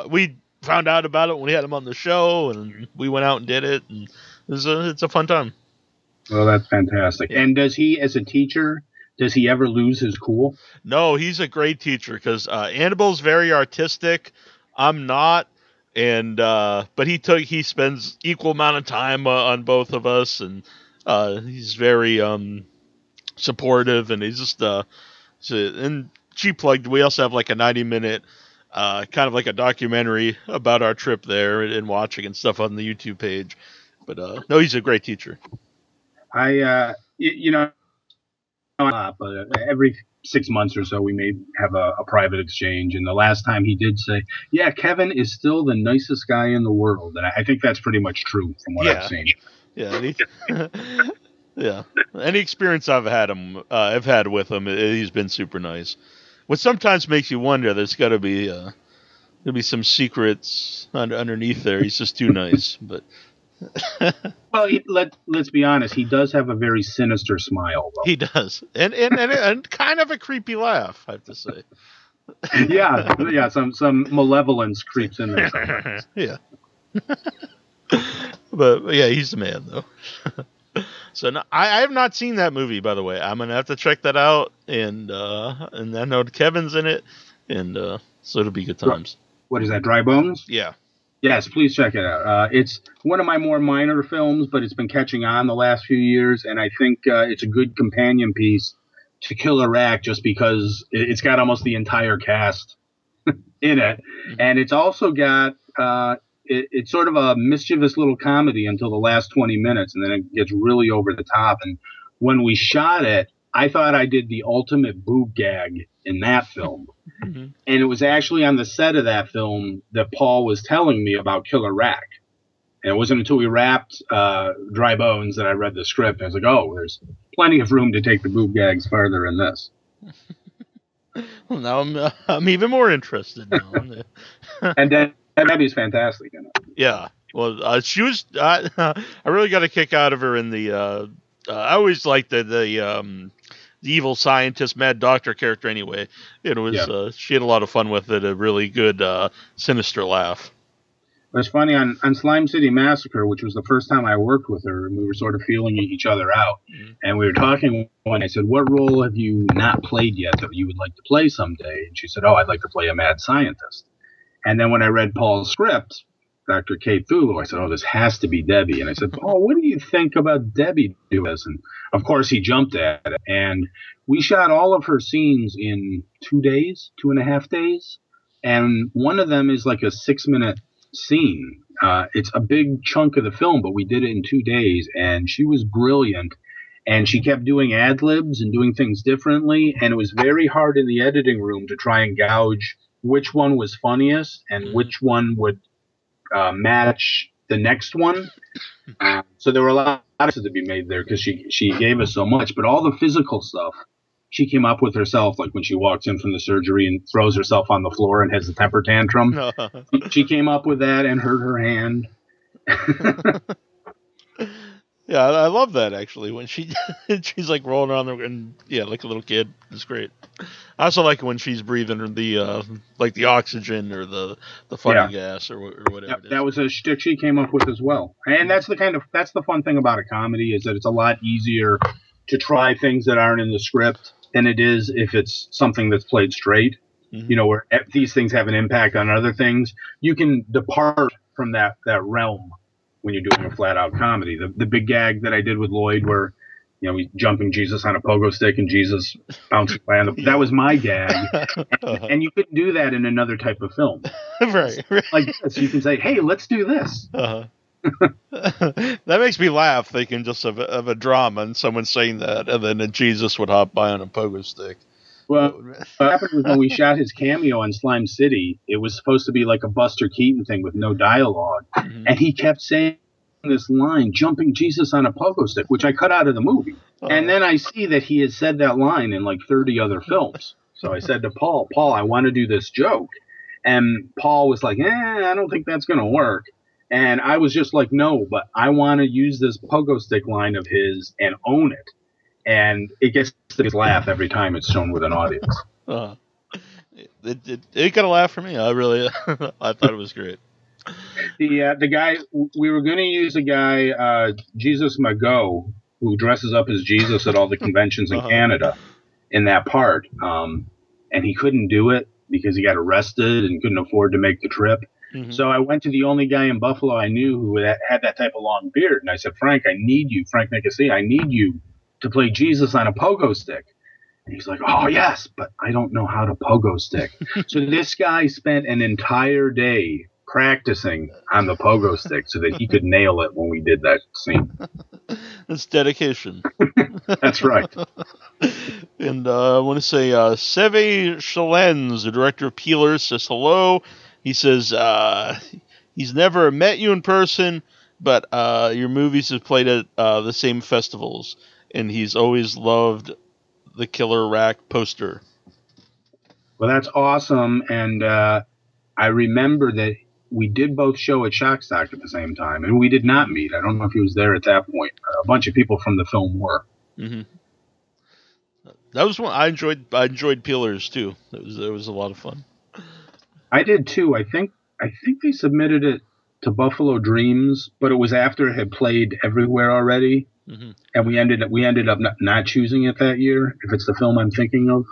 S2: we found out about it when we had him on the show, and we went out and did it, and it's a fun time.
S3: Well, that's fantastic. Yeah. And does he, as a teacher, does he ever lose his cool?
S2: No, he's a great teacher because Annabelle's very artistic. I'm not, and but he spends equal amount of time on both of us, and he's very supportive, and he's just and she plugged. We also have like a 90-minute. Kind of like a documentary about our trip there and watching and stuff on the YouTube page. But no, he's a great teacher.
S3: But every 6 months or so we may have a private exchange. And the last time he did say, yeah, Kevin is still the nicest guy in the world. And I think that's pretty much true from what I've seen.
S2: Yeah. Yeah. Any experience I've had with him, he's been super nice. What sometimes makes you wonder, there's got to be some secrets underneath there. He's just too nice, but.
S3: Well, let's be honest. He does have a very sinister smile, though.
S2: He does, and kind of a creepy laugh, I have to say.
S3: Yeah. Some malevolence creeps in there sometimes.
S2: Yeah. But yeah, he's the man, though. So no, I have not seen that movie, by the way. I'm gonna have to check that out, and I know Kevin's in it, and so it'll be good times.
S3: What is that? Dry Bones?
S2: Yeah.
S3: Yes, please check it out. It's one of my more minor films, but it's been catching on the last few years, and I think it's a good companion piece to Killer Rack just because it's got almost the entire cast in it, and it's also got it's sort of a mischievous little comedy until the last 20 minutes, and then it gets really over the top. And when we shot it, I thought I did the ultimate boob gag in that film. Mm-hmm. And it was actually on the set of that film that Paul was telling me about Killer Rack. And it wasn't until we wrapped Dry Bones that I read the script. And I was like, oh, there's plenty of room to take the boob gags farther in this.
S2: Well, now I'm even more interested now.
S3: And Debbie's fantastic in it.
S2: Yeah. Well, she was. I really got a kick out of her in the. I always liked the evil scientist, mad doctor character. Anyway, it was. She had a lot of fun with it. A really good, sinister laugh.
S3: It was funny on Slime City Massacre, which was the first time I worked with her, and we were sort of feeling each other out. Mm-hmm. And we were talking when I said, "What role have you not played yet that you would like to play someday?" And she said, "Oh, I'd like to play a mad scientist." And then when I read Paul's script, Dr. Kate Thulu, I said, "Oh, this has to be Debbie." And I said, "Paul, what do you think about Debbie doing this?" And of course, he jumped at it. And we shot all of her scenes in 2.5 days. And one of them is like a 6-minute scene. It's a big chunk of the film, but we did it in 2 days. And she was brilliant. And she kept doing ad libs and doing things differently. And it was very hard in the editing room to try and gouge which one was funniest and which one would match the next one. So there were a lot of to be made there because she gave us so much. But all the physical stuff she came up with herself, like when she walks in from the surgery and throws herself on the floor and has a temper tantrum. She came up with that and hurt her hand.
S2: Yeah, I love that actually when she's like rolling around there and like a little kid. It's great. I also like when she's breathing the like the oxygen or the funny gas or whatever. It is.
S3: That was a shtick she came up with as well. And that's the fun thing about a comedy is that it's a lot easier to try things that aren't in the script than it is if it's something that's played straight. Mm-hmm. Where these things have an impact on other things. You can depart from that realm when you're doing a flat out comedy. The big gag that I did with Lloyd where he's jumping Jesus on a pogo stick and Jesus bouncing by on the. That was my gag, and you couldn't do that in another type of film.
S2: Right.
S3: Like this, you can say, "Hey, let's do this."
S2: That makes me laugh thinking just of a drama and someone saying that, and then Jesus would hop by on a pogo stick.
S3: Well, what happened was when we shot his cameo on Slime City, it was supposed to be like a Buster Keaton thing with no dialogue, and he kept saying this line, "Jumping Jesus on a pogo stick," which I cut out of the movie. And then I see that he has said that line in like 30 other films. So I said to Paul, I want to do this joke. And Paul was like, I don't think that's going to work. And I was just like, no, but I want to use this pogo stick line of his and own it. And it gets his laugh every time it's shown with an audience.
S2: It got a laugh for me. I really, I thought it was great.
S3: The guy, we were going to use a guy, Jesus Mago, who dresses up as Jesus at all the conventions in Canada in that part. And he couldn't do it because he got arrested and couldn't afford to make the trip. So I went to the only guy in Buffalo I knew who had that type of long beard. And I said, Frank Nicosia, I need you to play Jesus on a pogo stick. And he's like, oh, yes, but I don't know how to pogo stick. So this guy spent an entire day practicing on the pogo stick so that he could nail it when we did that scene.
S2: That's dedication.
S3: That's right.
S2: And I want to say Seve Chalens, the director of Peelers, says hello. He says he's never met you in person, but your movies have played at the same festivals, and he's always loved the Killer Rack poster.
S3: Well, that's awesome, and I remember that we did both show at Shockstock at the same time, and we did not meet. I don't know if he was there at that point. A bunch of people from the film were.
S2: That was one I enjoyed Peelers too. It was a lot of fun.
S3: I did too. I think they submitted it to Buffalo Dreams, but it was after it had played everywhere already, and we ended up not choosing it that year. If it's the film I'm thinking of.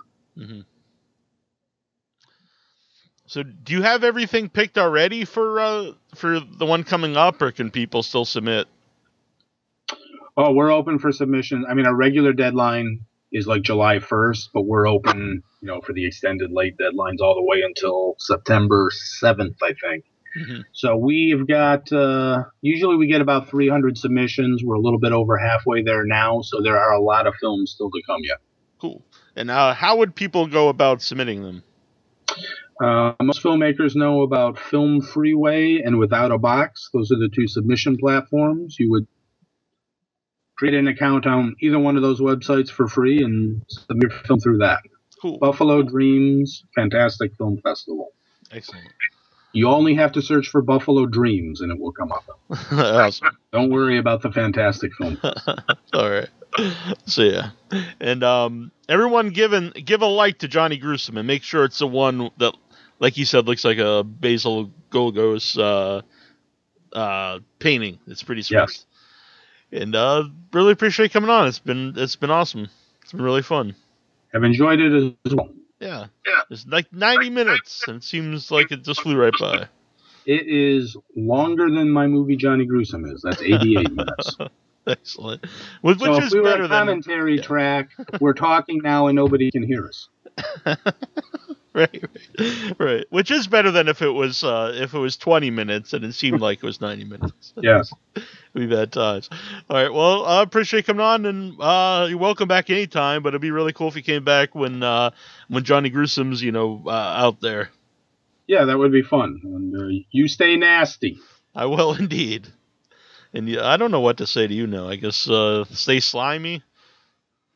S2: So, do you have everything picked already for the one coming up, or can people still submit?
S3: Oh, we're open for submission. I mean, our regular deadline is like July 1st, but we're open, for the extended late deadlines all the way until September 7th, I think. So we've got, usually we get about 300 submissions. We're a little bit over halfway there now, so there are a lot of films still to come yet.
S2: Cool. And how would people go about submitting them?
S3: Most filmmakers know about Film Freeway and Without a Box. Those are the two submission platforms. You would create an account on either one of those websites for free and submit your film through that.
S2: Cool.
S3: Buffalo Dreams, fantastic film festival.
S2: Excellent.
S3: You only have to search for Buffalo Dreams and it will come up.
S2: Awesome.
S3: Don't worry about the fantastic film.
S2: All right. So yeah, and everyone give a like to Johnny Gruesome and make sure it's the one that, like you said, looks like a Basil Golgos painting. It's pretty sweet.
S3: Yes.
S2: And really appreciate you coming on. It's been awesome. It's been really fun.
S3: I've enjoyed it as well.
S2: Yeah. It's like 90 minutes, and it seems like it just flew right by.
S3: It is longer than my movie Johnny Gruesome is. That's 88 minutes.
S2: Excellent. Which
S3: so
S2: is
S3: if we were
S2: better
S3: a commentary track, we're talking now and nobody can hear us.
S2: Right. Which is better than if it was 20 minutes and it seemed like it was 90 minutes.
S3: Yes.
S2: We've had times. All right. Well, I appreciate you coming on, and you're welcome back anytime. But it'd be really cool if you came back when Johnny Gruesome's out there.
S3: Yeah, that would be fun. And you stay nasty.
S2: I will indeed. And I don't know what to say to you now. I guess stay slimy.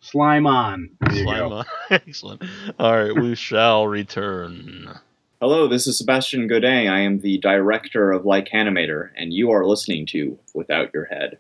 S3: Slime on. There you
S2: Slime
S3: go.
S2: on. Excellent. All right, we shall return.
S4: Hello, this is Sebastian Godin. I am the director of Like Animator, and you are listening to Without Your Head.